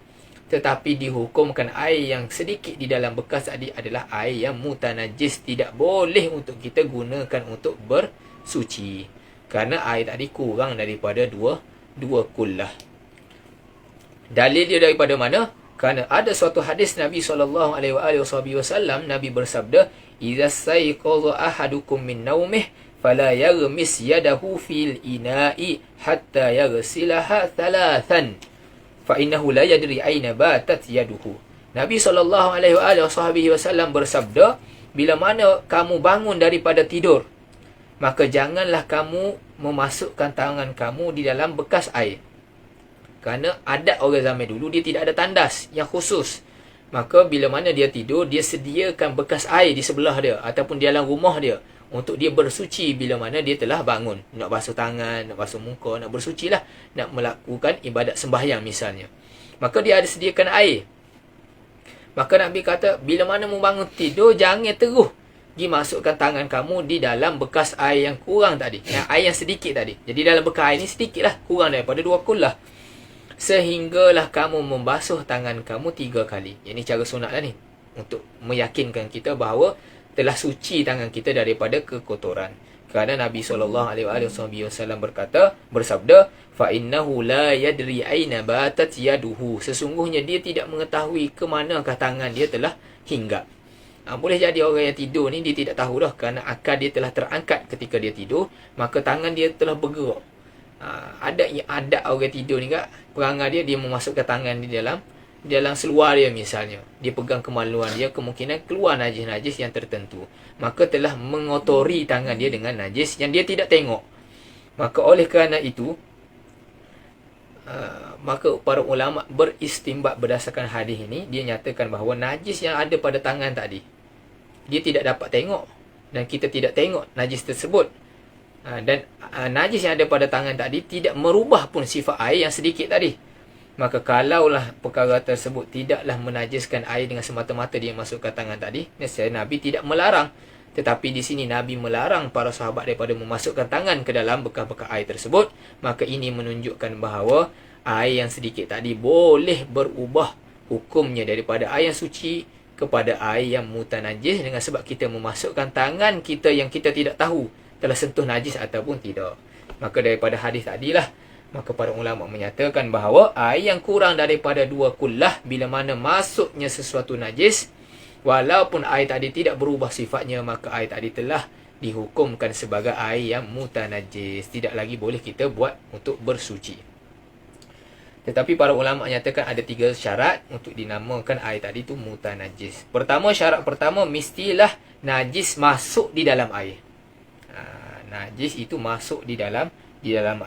Tetapi dihukumkan air yang sedikit di dalam bekas tadi adalah air yang mutanajis. Tidak boleh untuk kita gunakan untuk bersuci. Kerana air tadi kurang daripada dua kullah. Dalil dia daripada mana? Kerana ada suatu hadis Nabi SAW, Nabi bersabda, "Idza sayqadha ahadukum min naumih fala yaghmis yadahu fil ina'i hatta yaghsilaha thalathan fa innahu la yadri aina batat yaduhu." Nabi SAW bersabda, bila mana kamu bangun daripada tidur, maka janganlah kamu memasukkan tangan kamu di dalam bekas air. Kerana adat orang zaman dulu, dia tidak ada tandas yang khusus. Maka bila mana dia tidur, dia sediakan bekas air di sebelah dia ataupun di dalam rumah dia untuk dia bersuci bila mana dia telah bangun. Nak basuh tangan, nak basuh muka, nak bersuci lah, nak melakukan ibadat sembahyang misalnya. Maka dia ada sediakan air. Maka Nabi kata, bila mana mu bangun tidur, jangan terus pergi masukkan tangan kamu di dalam bekas air yang kurang tadi. Air yang sedikit tadi. Jadi dalam bekas air ni sedikit lah, kurang daripada 2 kullah. Sehinggalah kamu membasuh tangan kamu 3 kali. Ini cara sunat lah ni. Untuk meyakinkan kita bahawa telah suci tangan kita daripada kekotoran. Kerana Nabi SAW bersabda, فَإِنَّهُ لَا يَدْرِي أَيْنَ بَاتَتْ يَدُهُ. Sesungguhnya dia tidak mengetahui ke manakah tangan dia telah hinggap. Boleh jadi orang yang tidur ni dia tidak tahu dah. Kerana akal dia telah terangkat ketika dia tidur, maka tangan dia telah bergerak. Ada orang tidur ni kat perangai dia memasukkan tangan di dalam seluar dia misalnya. Dia pegang kemaluan dia, kemungkinan keluar najis-najis yang tertentu. Maka telah mengotori tangan dia dengan najis yang dia tidak tengok. Maka oleh kerana itu, maka para ulama beristimbat berdasarkan hadis ini. Dia nyatakan bahawa najis yang ada pada tangan tadi, dia tidak dapat tengok. Dan kita tidak tengok najis tersebut. Dan najis yang ada pada tangan tadi tidak merubah pun sifat air yang sedikit tadi. Maka kalaulah perkara tersebut tidaklah menajiskan air dengan semata-mata dia masukkan tangan tadi, nescaya Nabi tidak melarang. Tetapi di sini Nabi melarang para sahabat daripada memasukkan tangan ke dalam bekas-bekas air tersebut. Maka ini menunjukkan bahawa air yang sedikit tadi boleh berubah hukumnya daripada air yang suci kepada air yang mutanajis, dengan sebab kita memasukkan tangan kita yang kita tidak tahu telah sentuh najis ataupun tidak. Maka daripada hadis tadilah, maka para ulama menyatakan bahawa air yang kurang daripada 2 kullah, bila mana masuknya sesuatu najis, walaupun air tadi tidak berubah sifatnya, maka air tadi telah dihukumkan sebagai air yang mutanajis. Tidak lagi boleh kita buat untuk bersuci. Tetapi para ulama menyatakan ada 3 syarat untuk dinamakan air tadi tu mutanajis. Pertama, syarat pertama, mestilah najis masuk di dalam air. Najis itu masuk di dalam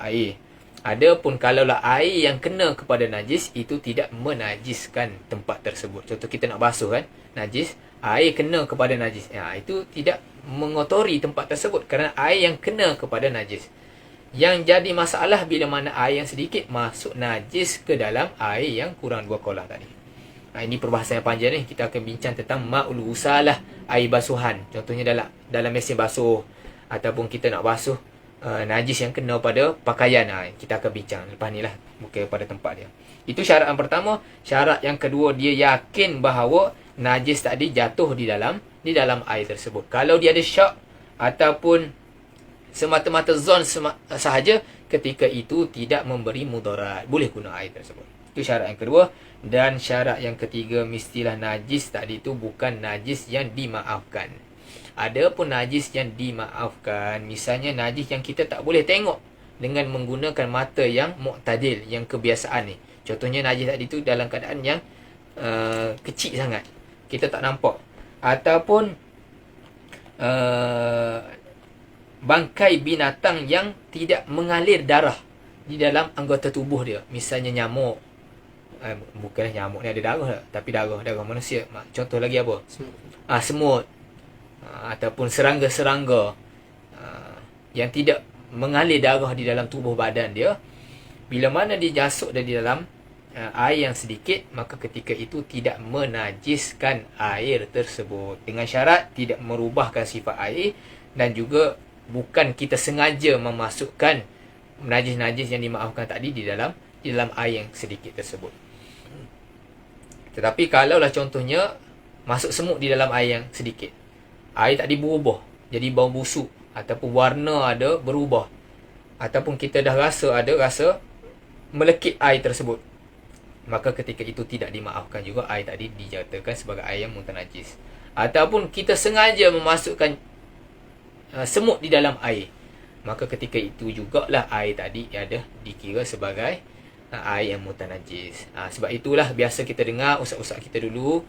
air. Adapun kalaulah air yang kena kepada najis itu tidak menajiskan tempat tersebut. Contoh kita nak basuh kan, najis, air kena kepada najis. Itu tidak mengotori tempat tersebut kerana air yang kena kepada najis. Yang jadi masalah bila mana air yang sedikit masuk najis ke dalam air yang kurang 2 kolah tadi. Ini perbahasan yang panjang ni. Kita akan bincang tentang ma'ul usalah, air basuhan. Contohnya dalam mesin basuh, ataupun kita nak basuh najis yang kena pada pakaian. Kita akan bincang lepas ni lah, bukan pada tempat dia. Itu syarat yang pertama. Syarat yang kedua, dia yakin bahawa najis tadi jatuh di dalam air tersebut. Kalau dia ada syak ataupun semata-mata zon sahaja, ketika itu tidak memberi mudarat, boleh guna air tersebut. Itu syarat yang kedua. Dan syarat yang ketiga, mestilah najis tadi itu bukan najis yang dimaafkan. Ada pun najis yang dimaafkan, misalnya najis yang kita tak boleh tengok dengan menggunakan mata yang mu'tadil, yang kebiasaan ni. Contohnya najis tadi tu dalam keadaan yang kecil sangat, kita tak nampak. Ataupun bangkai binatang yang tidak mengalir darah di dalam anggota tubuh dia. Misalnya nyamuk. Bukanlah nyamuk ni ada darah tak, tapi darah manusia. Contoh lagi apa? Semut. Ataupun serangga-serangga yang tidak mengalir darah di dalam tubuh badan dia. Bila mana dia jasuk dia di dalam air yang sedikit, maka ketika itu tidak menajiskan air tersebut, dengan syarat tidak merubahkan sifat air, dan juga bukan kita sengaja memasukkan najis-najis yang dimaafkan tadi di dalam air yang sedikit tersebut. Tetapi kalaulah contohnya masuk semut di dalam air yang sedikit, air tadi berubah jadi bau busuk, ataupun warna ada berubah, ataupun kita dah rasa melekit air tersebut, maka ketika itu tidak dimaafkan juga, air tadi dijatuhkan sebagai air yang mutanajis. Ataupun kita sengaja memasukkan semut di dalam air, maka ketika itu jugalah air tadi ada dikira sebagai air yang mutanajis. Sebab itulah biasa kita dengar ustaz-ustaz kita dulu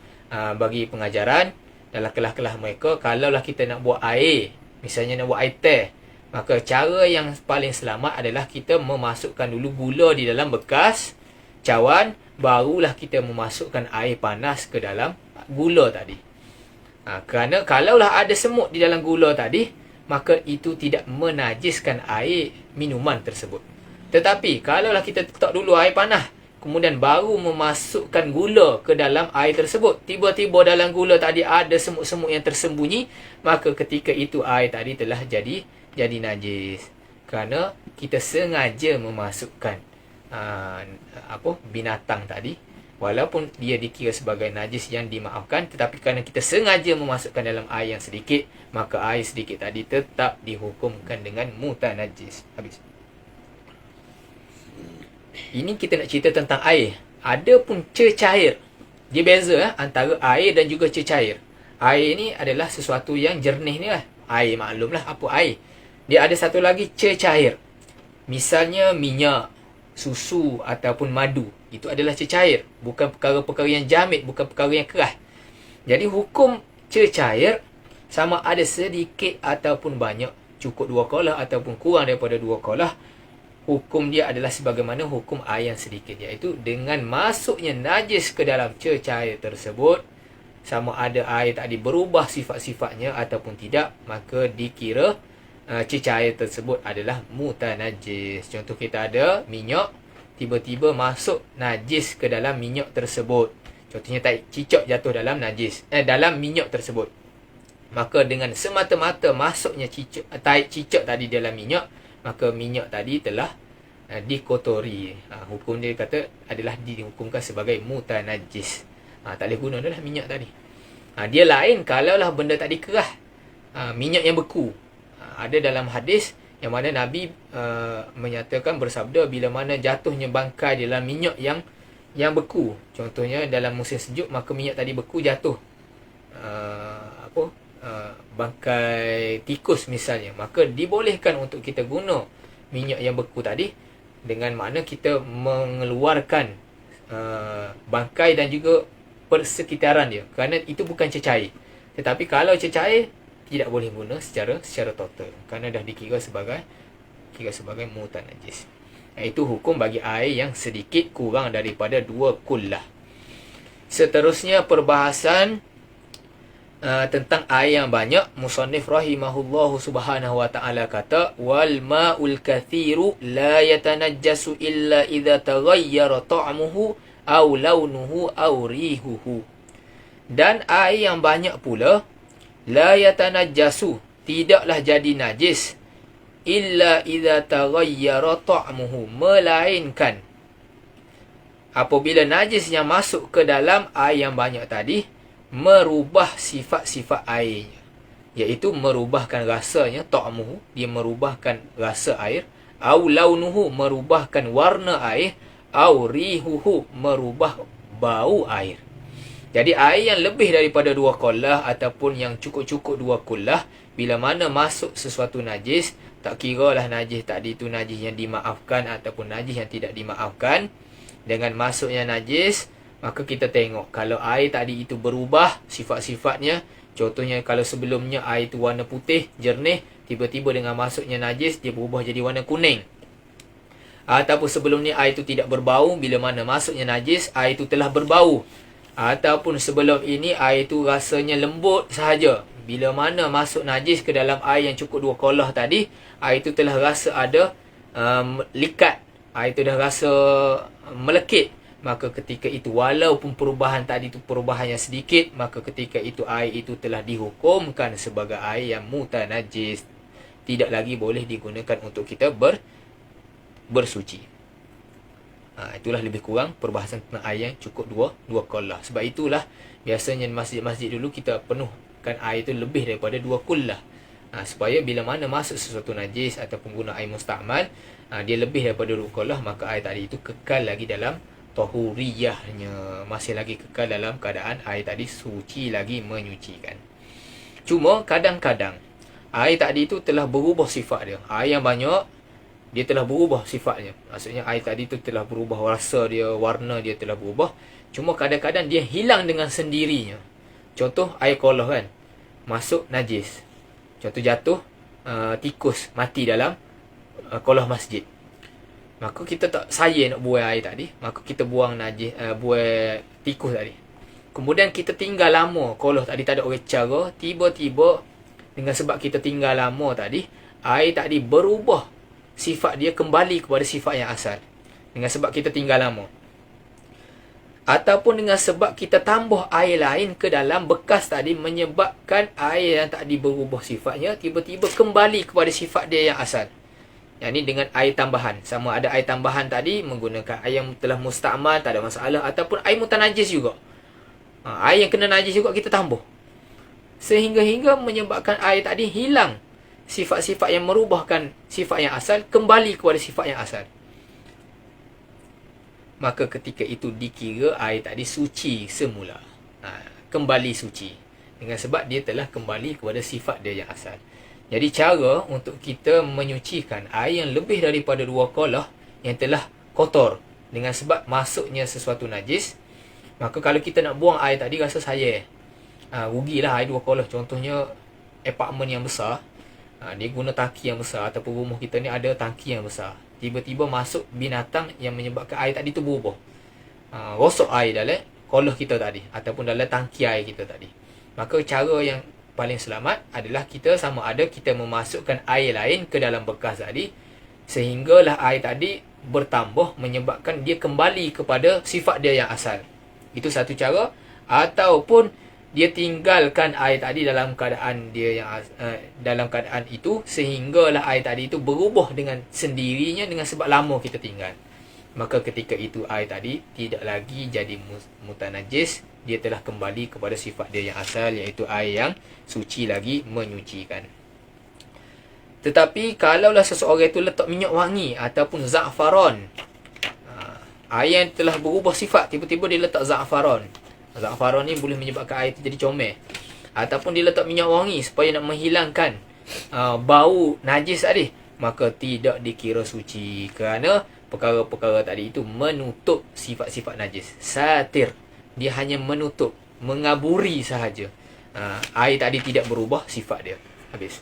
bagi pengajaran dalam kelas-kelas mereka, kalaulah kita nak buat air, misalnya nak buat air teh, maka cara yang paling selamat adalah kita memasukkan dulu gula di dalam bekas cawan, barulah kita memasukkan air panas ke dalam gula tadi. Kerana kalaulah ada semut di dalam gula tadi, maka itu tidak menajiskan air minuman tersebut. Tetapi kalaulah kita letak dulu air panas, kemudian baru memasukkan gula ke dalam air tersebut, tiba-tiba dalam gula tadi ada semut-semut yang tersembunyi, maka ketika itu air tadi telah jadi najis. Kerana kita sengaja memasukkan binatang tadi, walaupun dia dikira sebagai najis yang dimaafkan, tetapi kerana kita sengaja memasukkan dalam air yang sedikit, maka air sedikit tadi tetap dihukumkan dengan mutanajis. Habis. Ini kita nak cerita tentang air. Ada pun cecair. Dia beza antara air dan juga cecair. Air ni adalah sesuatu yang jernih ni lah. Air, maklumlah apa air. Dia ada satu lagi cecair. Misalnya minyak, susu ataupun madu, itu adalah cecair, bukan perkara-perkara yang jamit, bukan perkara yang keras. Jadi hukum cecair sama ada sedikit ataupun banyak, cukup 2 kolah ataupun kurang daripada 2 kolah, hukum dia adalah sebagaimana hukum air yang sedikit, iaitu dengan masuknya najis ke dalam cecair tersebut, sama ada air tadi berubah sifat-sifatnya ataupun tidak, maka dikira cecair tersebut adalah mutanajis. Contoh kita ada minyak, tiba-tiba masuk najis ke dalam minyak tersebut. Contohnya cicak jatuh dalam dalam minyak tersebut. Maka dengan semata-mata masuknya cicak tadi dalam minyak, maka minyak tadi telah dikotori. Hukum dia kata adalah dihukumkan sebagai mutanajis. Tak boleh guna dah minyak tadi. Dia lain kalaulah benda tadi keras. Minyak yang beku. Ada dalam hadis yang mana Nabi menyatakan, bersabda, bila mana jatuhnya bangkai dalam minyak yang beku, contohnya dalam musim sejuk, maka minyak tadi beku jatuh bangkai tikus misalnya, maka dibolehkan untuk kita guna minyak yang beku tadi, dengan makna kita mengeluarkan bangkai dan juga persekitaran dia, kerana itu bukan cecair. Tetapi kalau cecair, tidak boleh guna secara total, kerana dah dikira sebagai mutanajis. Itu hukum bagi air yang sedikit kurang daripada 2 kullah. Seterusnya perbahasan tentang air yang banyak. Musannif rahimahullahu subhanahu wa ta'ala kata, wal ma'ul kathiru la yatanajjasu illa idza taghayyara ta'muhu aw launuhu aw rihuhu. Dan air yang banyak pula, la yatanajjasu, tidaklah jadi najis, illa idza taghayyara ta'muhu, melainkan apabila najis yang masuk ke dalam air yang banyak tadi merubah sifat-sifat airnya, iaitu merubahkan rasanya, ta'muhu, dia merubahkan rasa air, au launuhu, merubahkan warna air, au rihuhu, merubah bau air. Jadi air yang lebih daripada 2 kullah ataupun yang cukup-cukup 2 kullah, bila mana masuk sesuatu najis, tak kira lah najis tadi itu najis yang dimaafkan ataupun najis yang tidak dimaafkan, dengan masuknya najis, maka kita tengok kalau air tadi itu berubah sifat-sifatnya. Contohnya kalau sebelumnya air itu warna putih, jernih, tiba-tiba dengan masuknya najis dia berubah jadi warna kuning. Ataupun sebelumnya air itu tidak berbau, bila mana masuknya najis air itu telah berbau. Ataupun sebelum ini air itu rasanya lembut sahaja, bila mana masuk najis ke dalam air yang cukup 2 kullah tadi, air itu telah rasa ada likat, air itu dah rasa melekit, maka ketika itu walaupun perubahan tadi itu perubahan yang sedikit, maka ketika itu air itu telah dihukumkan sebagai air yang mutanajis, tidak lagi boleh digunakan untuk kita bersuci. Itulah lebih kurang perbahasan tentang air yang cukup dua kullah. Sebab itulah biasanya masjid-masjid dulu kita penuhkan air itu lebih daripada 2 kullah. Supaya bila mana masuk sesuatu najis ataupun guna air musta'mal, dia lebih daripada 2 kullah, maka air tadi itu kekal lagi dalam tahuriyahnya, masih lagi kekal dalam keadaan air tadi suci lagi menyucikan. Cuma kadang-kadang air tadi itu telah berubah sifat dia. Air yang banyak dia telah berubah sifatnya. Maksudnya air tadi itu telah berubah rasa dia, warna dia telah berubah. Cuma kadang-kadang dia hilang dengan sendirinya. Contoh air kolah kan, masuk najis. Contoh jatuh tikus mati dalam kolah masjid. Maka kita tak saya nak buang air tadi, maka kita buang najis, buang tikus tadi. Kemudian kita tinggal lama, kolah tadi tak ada orang cara, tiba-tiba dengan sebab kita tinggal lama tadi, air tadi berubah sifat dia kembali kepada sifat yang asal. Dengan sebab kita tinggal lama. Ataupun dengan sebab kita tambah air lain ke dalam bekas tadi, menyebabkan air yang tadi berubah sifatnya tiba-tiba kembali kepada sifat dia yang asal. Yang ni dengan air tambahan. Sama ada air tambahan tadi menggunakan air yang telah musta'mal, tak ada masalah. Ataupun air mutanajis juga. Air yang kena najis juga kita tambah. Sehingga menyebabkan air tadi hilang sifat-sifat yang merubahkan sifat yang asal kembali kepada sifat yang asal. Maka ketika itu dikira air tadi suci semula. Kembali suci. Dengan sebab dia telah kembali kepada sifat dia yang asal. Jadi cara untuk kita menyucikan air yang lebih daripada 2 kullah yang telah kotor dengan sebab masuknya sesuatu najis, maka kalau kita nak buang air tadi rasa saya rugilah air 2 kullah. Contohnya apartmen yang besar, dia guna tangki yang besar, ataupun rumah kita ni ada tangki yang besar. Tiba-tiba masuk binatang yang menyebabkan air tadi tu berubah. Rosak air dalam kolah kita tadi ataupun dalam tangki air kita tadi. Maka cara yang paling selamat adalah kita sama ada kita memasukkan air lain ke dalam bekas tadi, sehinggalah air tadi bertambah menyebabkan dia kembali kepada sifat dia yang asal. Itu satu cara. Ataupun dia tinggalkan air tadi dalam keadaan dia yang dalam keadaan itu, sehinggalah air tadi itu berubah dengan sendirinya dengan sebab lama kita tinggal. Maka ketika itu air tadi tidak lagi jadi mutanajis, dia telah kembali kepada sifat dia yang asal, iaitu air yang suci lagi menyucikan. Tetapi kalaulah seseorang itu letak minyak wangi ataupun za'faran, air yang telah berubah sifat, tiba-tiba dia letak za'faran. Za'faran ni boleh menyebabkan air itu jadi comel. Ataupun dia letak minyak wangi supaya nak menghilangkan bau najis tadi, maka tidak dikira suci, kerana perkara-perkara tadi itu menutup sifat-sifat najis. Satir. Dia hanya menutup, mengaburi sahaja. Air tadi tidak berubah sifat dia. Habis.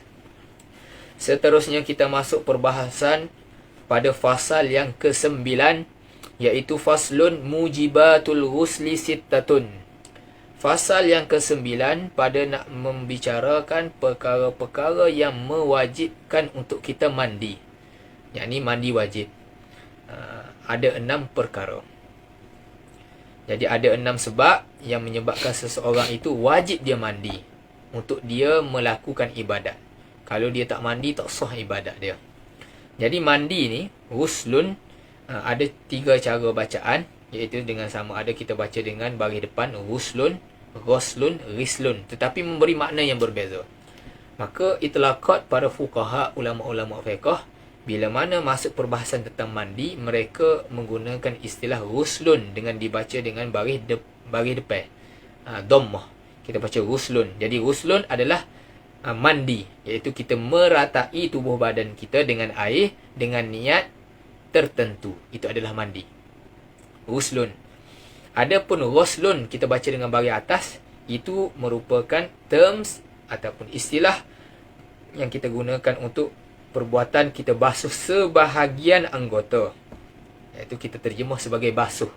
Seterusnya kita masuk perbahasan pada fasal yang ke-9, iaitu faslun mujibatul ghusli sittatun. Fasal yang ke-9 pada nak membicarakan perkara-perkara yang mewajibkan untuk kita mandi. Yang ni mandi wajib. Ada 6 perkara. Jadi ada 6 sebab yang menyebabkan seseorang itu wajib dia mandi untuk dia melakukan ibadat. Kalau dia tak mandi, tak sah ibadat dia. Jadi mandi ni, ghuslun, ada 3 cara bacaan, iaitu dengan sama ada kita baca dengan baris depan ghuslun, ghuslun, ghislun, tetapi memberi makna yang berbeza. Maka itlaqat para fuqaha, ulama-ulama fiqh, bila mana masuk perbahasan tentang mandi, mereka menggunakan istilah ghuslun dengan dibaca dengan baris depan, dhammah. Kita baca ghuslun. Jadi ghuslun adalah mandi, iaitu kita meratai tubuh badan kita dengan air dengan niat tertentu. Itu adalah mandi. Ghuslun. Adapun ghuslun kita baca dengan baris atas, itu merupakan terms ataupun istilah yang kita gunakan untuk perbuatan kita basuh sebahagian anggota, iaitu kita terjemah sebagai basuh.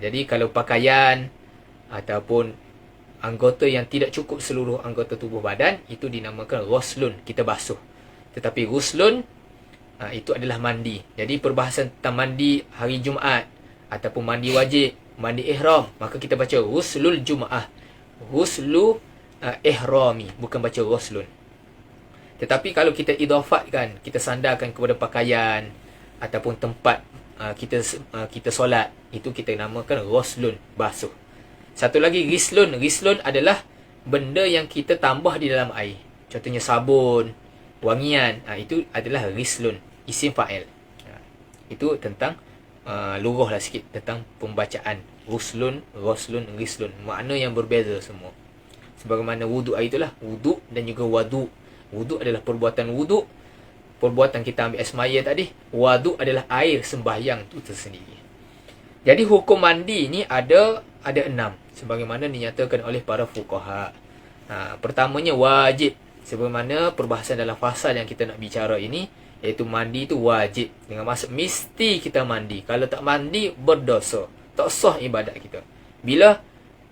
Jadi kalau pakaian ataupun anggota yang tidak cukup seluruh anggota tubuh badan, itu dinamakan ghuslun, kita basuh. Tetapi ghuslun itu adalah mandi. Jadi perbahasan tentang mandi hari Jumaat ataupun mandi wajib, mandi ihram, maka kita baca ghuslul Jumaah. Ghuslu ihrami, bukan baca ghuslun. Tetapi kalau kita idafatkan, kita sandarkan kepada pakaian ataupun tempat kita solat, itu kita namakan ghuslun, basuh. Satu lagi ghislun. Ghislun adalah benda yang kita tambah di dalam air. Contohnya sabun, wangian, itu adalah ghislun, isim fa'il. Itu tentang luruh lah sikit tentang pembacaan ghuslun, ghuslun, ghislun. Makna yang berbeza semua. Sebagaimana wuduk itulah, wuduk dan juga wadu. Wuduk adalah perbuatan wuduk, perbuatan kita ambil air semaya tadi. Wadu adalah air sembahyang tu tersendiri. Jadi hukum mandi ni ada 6 sebagaimana dinyatakan oleh para fuqaha. Pertamanya wajib, sebagaimana perbahasan dalam fasal yang kita nak bicara ini, iaitu mandi itu wajib. Dengan maksud mesti kita mandi. Kalau tak mandi, berdosa, tak sah ibadat kita.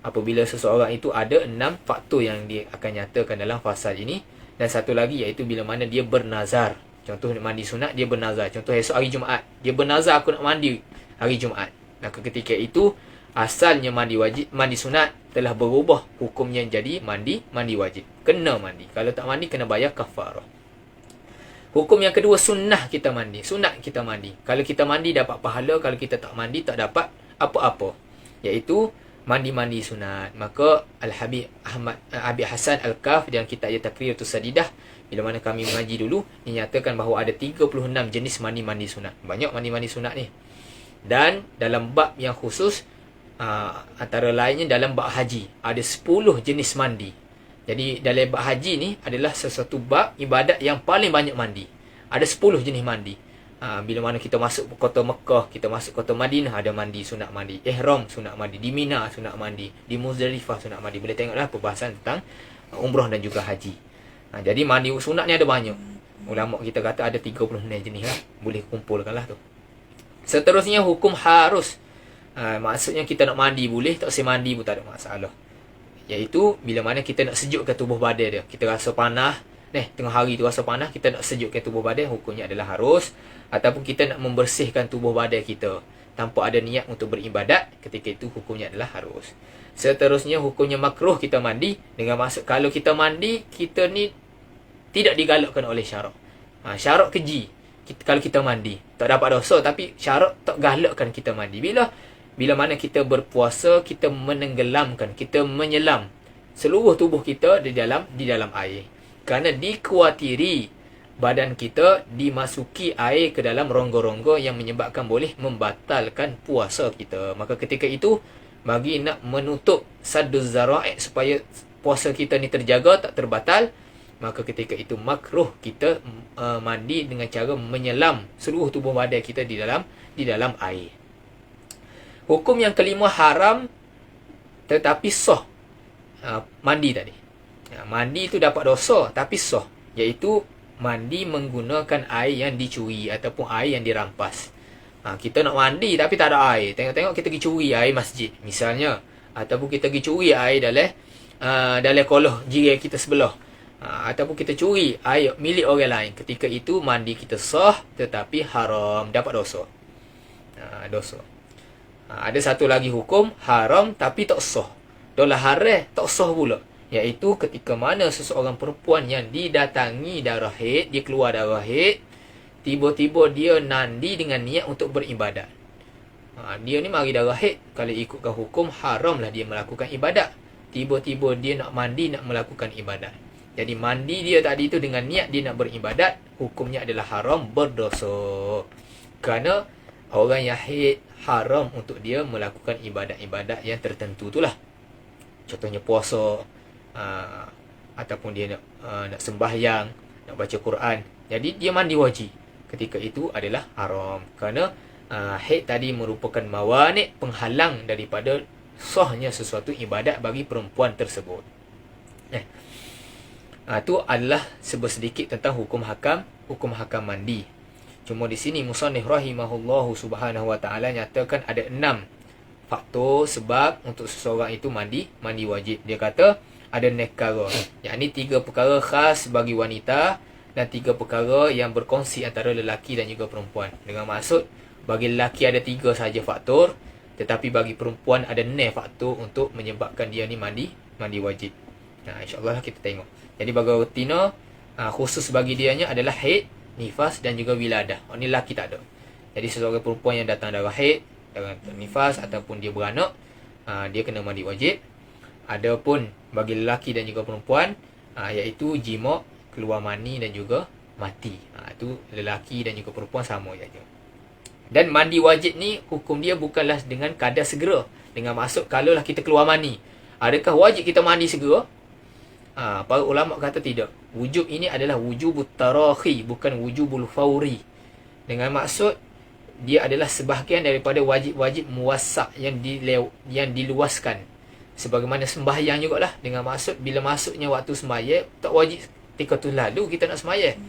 Apabila seseorang itu ada 6 faktor yang dia akan nyatakan dalam fasal ini. Dan satu lagi iaitu bila mana dia bernazar. Contoh mandi sunat, dia bernazar. Contoh esok hari Jumaat, dia bernazar aku nak mandi hari Jumaat. Maka ketika itu asalnya mandi wajib, mandi sunat telah berubah hukumnya jadi mandi wajib. Kena mandi. Kalau tak mandi kena bayar kafarah. Hukum yang kedua, sunnah kita mandi. Sunat kita mandi. Kalau kita mandi dapat pahala, kalau kita tak mandi tak dapat apa-apa. Iaitu mandi sunat. Maka Al-Habib Habib Hasan Al-Kaf dalam kitab Taqriratus Sadidah, bila mana kami mengaji dulu, dinyatakan bahawa ada 36 jenis mandi sunat. Banyak mandi sunat ni. Dan dalam bab yang khusus, antara lainnya dalam bab haji, ada 10 jenis mandi. Jadi dalam bab haji ni adalah sesuatu bab ibadat yang paling banyak mandi. Ada 10 jenis mandi. Bila mana kita masuk kota Mekah, kita masuk kota Madinah, ada mandi, sunat mandi. Ihram, sunat mandi. Di Mina, sunat mandi. Di Muzdalifah, sunat mandi. Boleh tengoklah perbahasan tentang umrah dan juga haji. Jadi mandi sunat ni ada banyak. Ulama kita kata ada 36 jenis lah. Boleh kumpulkan lah tu. Seterusnya hukum harus. Maksudnya kita nak mandi boleh, tak usah mandi pun tak ada masalah. Iaitu bila mana kita nak sejukkan tubuh badan dia. Kita rasa panas, tengah hari tu rasa panas, kita nak sejukkan tubuh badan, hukumnya adalah harus. Ataupun kita nak membersihkan tubuh badan kita tanpa ada niat untuk beribadat, ketika itu hukumnya adalah harus. Seterusnya hukumnya makruh kita mandi. Dengan maksud kalau kita mandi, kita ni tidak digalakkan oleh syarak. Syarak keji. Kalau kita mandi tak dapat dosa, tapi syarak tak galakkan kita mandi. Bila mana kita berpuasa, kita menenggelamkan, kita menyelam seluruh tubuh kita di dalam air. Kerana dikuatiri badan kita dimasuki air ke dalam rongga-rongga yang menyebabkan boleh membatalkan puasa kita. Maka ketika itu, bagi nak menutup sadduz zara'i supaya puasa kita ni terjaga, tak terbatal, maka ketika itu makruh kita mandi dengan cara menyelam seluruh tubuh badan kita di dalam air. Hukum yang kelima, haram tetapi sah. Mandi tadi. Mandi itu dapat dosa tapi sah. Iaitu mandi menggunakan air yang dicuri ataupun air yang dirampas. Kita nak mandi tapi tak ada air. Tengok-tengok kita pergi curi air masjid misalnya. Ataupun kita pergi curi air dalam kolah jiran kita sebelah. Ataupun kita curi air milik orang lain. Ketika itu mandi kita sah tetapi haram, dapat dosa. Dosa. Ada satu lagi hukum, haram tapi tak sah. Dolah haram tak sah pula. Iaitu ketika mana seseorang perempuan yang didatangi darah haid, dia keluar darah haid, tiba-tiba dia mandi dengan niat untuk beribadat. Dia ni mari darah haid, kalau ikutkan hukum, haramlah dia melakukan ibadat. Tiba-tiba dia nak mandi, nak melakukan ibadat. Jadi mandi dia tadi tu dengan niat dia nak beribadat, hukumnya adalah haram, berdosa. Kerana orang yang haid, haram untuk dia melakukan ibadat-ibadat yang tertentu itulah. Contohnya puasa, ataupun dia nak sembahyang, nak baca Quran. Jadi dia mandi wajib. Ketika itu adalah haram. Kerana haid tadi merupakan mawani', penghalang daripada sahnya sesuatu ibadat bagi perempuan tersebut. Itu adalah sedikit tentang hukum hakam mandi. Cuma di sini musannif rahimahullahu subhanahu wa ta'ala nyatakan ada 6 faktor sebab untuk seseorang itu mandi wajib. Dia kata ada 6 perkara. Yakni 3 perkara khas bagi wanita dan 3 perkara yang berkongsi antara lelaki dan juga perempuan. Dengan maksud bagi lelaki ada 3 saja faktor, tetapi bagi perempuan ada 6 faktor untuk menyebabkan dia ni mandi wajib. InsyaAllah kita tengok. Jadi bagi betina, khusus bagi dianya adalah haid, nifas dan juga wiladah. Ni lelaki tak ada. Jadi seseorang perempuan yang datang darah haid, darah nifas ataupun dia beranak, dia kena mandi wajib. Adapun bagi lelaki dan juga perempuan, iaitu jima', keluar mani dan juga mati. Itu lelaki dan juga perempuan sama saja. Dan mandi wajib ni hukum dia bukanlah dengan kadar segera. Dengan maksud kalaulah kita keluar mani, adakah wajib kita mandi segera? Para ulama kata tidak. Wujub ini adalah wujubut tarakhi, bukan wujubul fauri. Dengan maksud dia adalah sebahagian daripada wajib-wajib muwassa' yang diluaskan. Sebagaimana sembahyang jugalah. Dengan maksud bila masuknya waktu sembahyang, tak wajib ketika tu lalu kita nak sembahyang.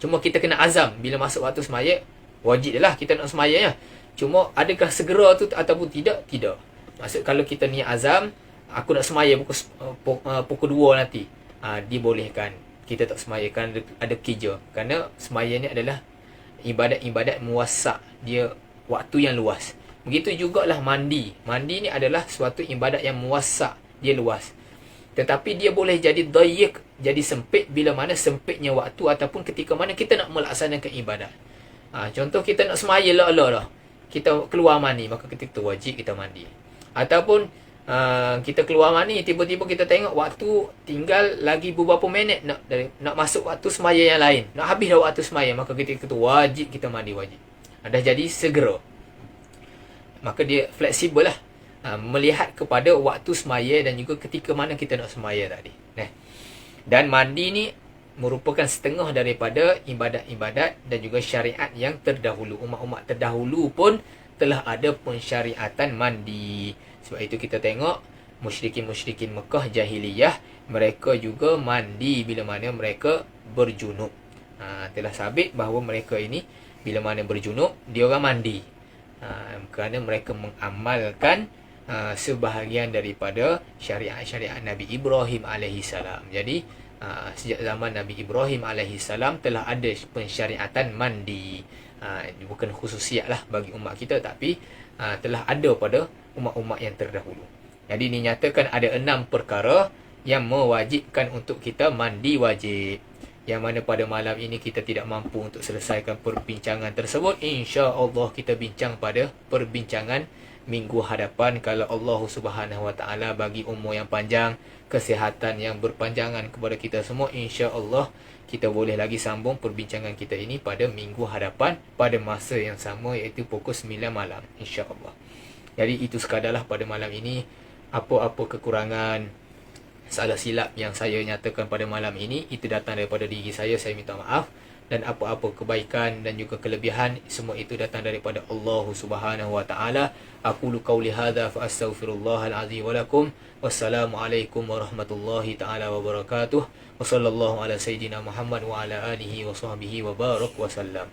Cuma kita kena azam bila masuk waktu sembahyang, wajib lah kita nak sembahyang. Cuma adakah segera tu ataupun tidak? Tidak. Maksud kalau kita niat azam, aku nak sembahyang pukul 2 nanti, dibolehkan. Kita tak sembahyang kan ada kerja. Kerana sembahyang ni adalah ibadat muwassa', dia waktu yang luas. Begitu jugalah mandi. Mandi ni adalah suatu ibadat yang muwassa', dia luas. Tetapi dia boleh jadi dayiq, jadi sempit bila mana sempitnya waktu ataupun ketika mana kita nak melaksanakan ibadat. Contoh kita nak sembahyang lah, kita keluar mani, maka ketika tu wajib kita mandi. Ataupun kita keluar mani, tiba-tiba kita tengok waktu tinggal lagi beberapa minit nak masuk waktu sembahyang yang lain, nak habis dah waktu sembahyang, maka ketika tu wajib kita mandi wajib. Dah jadi segera, maka dia fleksibel lah, melihat kepada waktu sembahyang dan juga ketika mana kita nak sembahyang tadi. Dan mandi ni merupakan setengah daripada ibadat-ibadat dan juga syariat yang terdahulu. Umat-umat terdahulu pun telah ada pensyariatan mandi. Sebab itu kita tengok musyrikin Mekah jahiliyah, mereka juga mandi bila mana mereka berjunub. Telah sabit bahawa mereka ini bila mana berjunub, dia orang mandi. Kerana mereka mengamalkan sebahagian daripada syariat-syariat Nabi Ibrahim AS. Jadi sejak zaman Nabi Ibrahim AS telah ada pensyariatan mandi. Bukan khususiat lah bagi umat kita, tapi telah ada pada umat-umat yang terdahulu. Jadi dinyatakan ada 6 perkara yang mewajibkan untuk kita mandi wajib. Yang mana pada malam ini kita tidak mampu untuk selesaikan perbincangan tersebut. InsyaAllah kita bincang pada perbincangan minggu hadapan, kalau Allah Subhanahu Wa Taala bagi umur yang panjang, kesihatan yang berpanjangan kepada kita semua. InsyaAllah kita boleh lagi sambung perbincangan kita ini pada minggu hadapan pada masa yang sama, iaitu pukul 9 malam, InsyaAllah. Jadi itu sekadarlah pada malam ini. Apa-apa kekurangan, salah silap yang saya nyatakan pada malam ini, itu datang daripada diri saya minta maaf. Dan apa-apa kebaikan dan juga kelebihan, semua itu datang daripada Allah Subhanahu Wa Taala. Aqulu qawli hadza fa astaghfirullahal azim wa lakum. Wassalamualaikum warahmatullahi taala wabarakatuh. Wa sallallahu ala sayidina Muhammad wa ala alihi wa sahbihi wa barak wa sallam.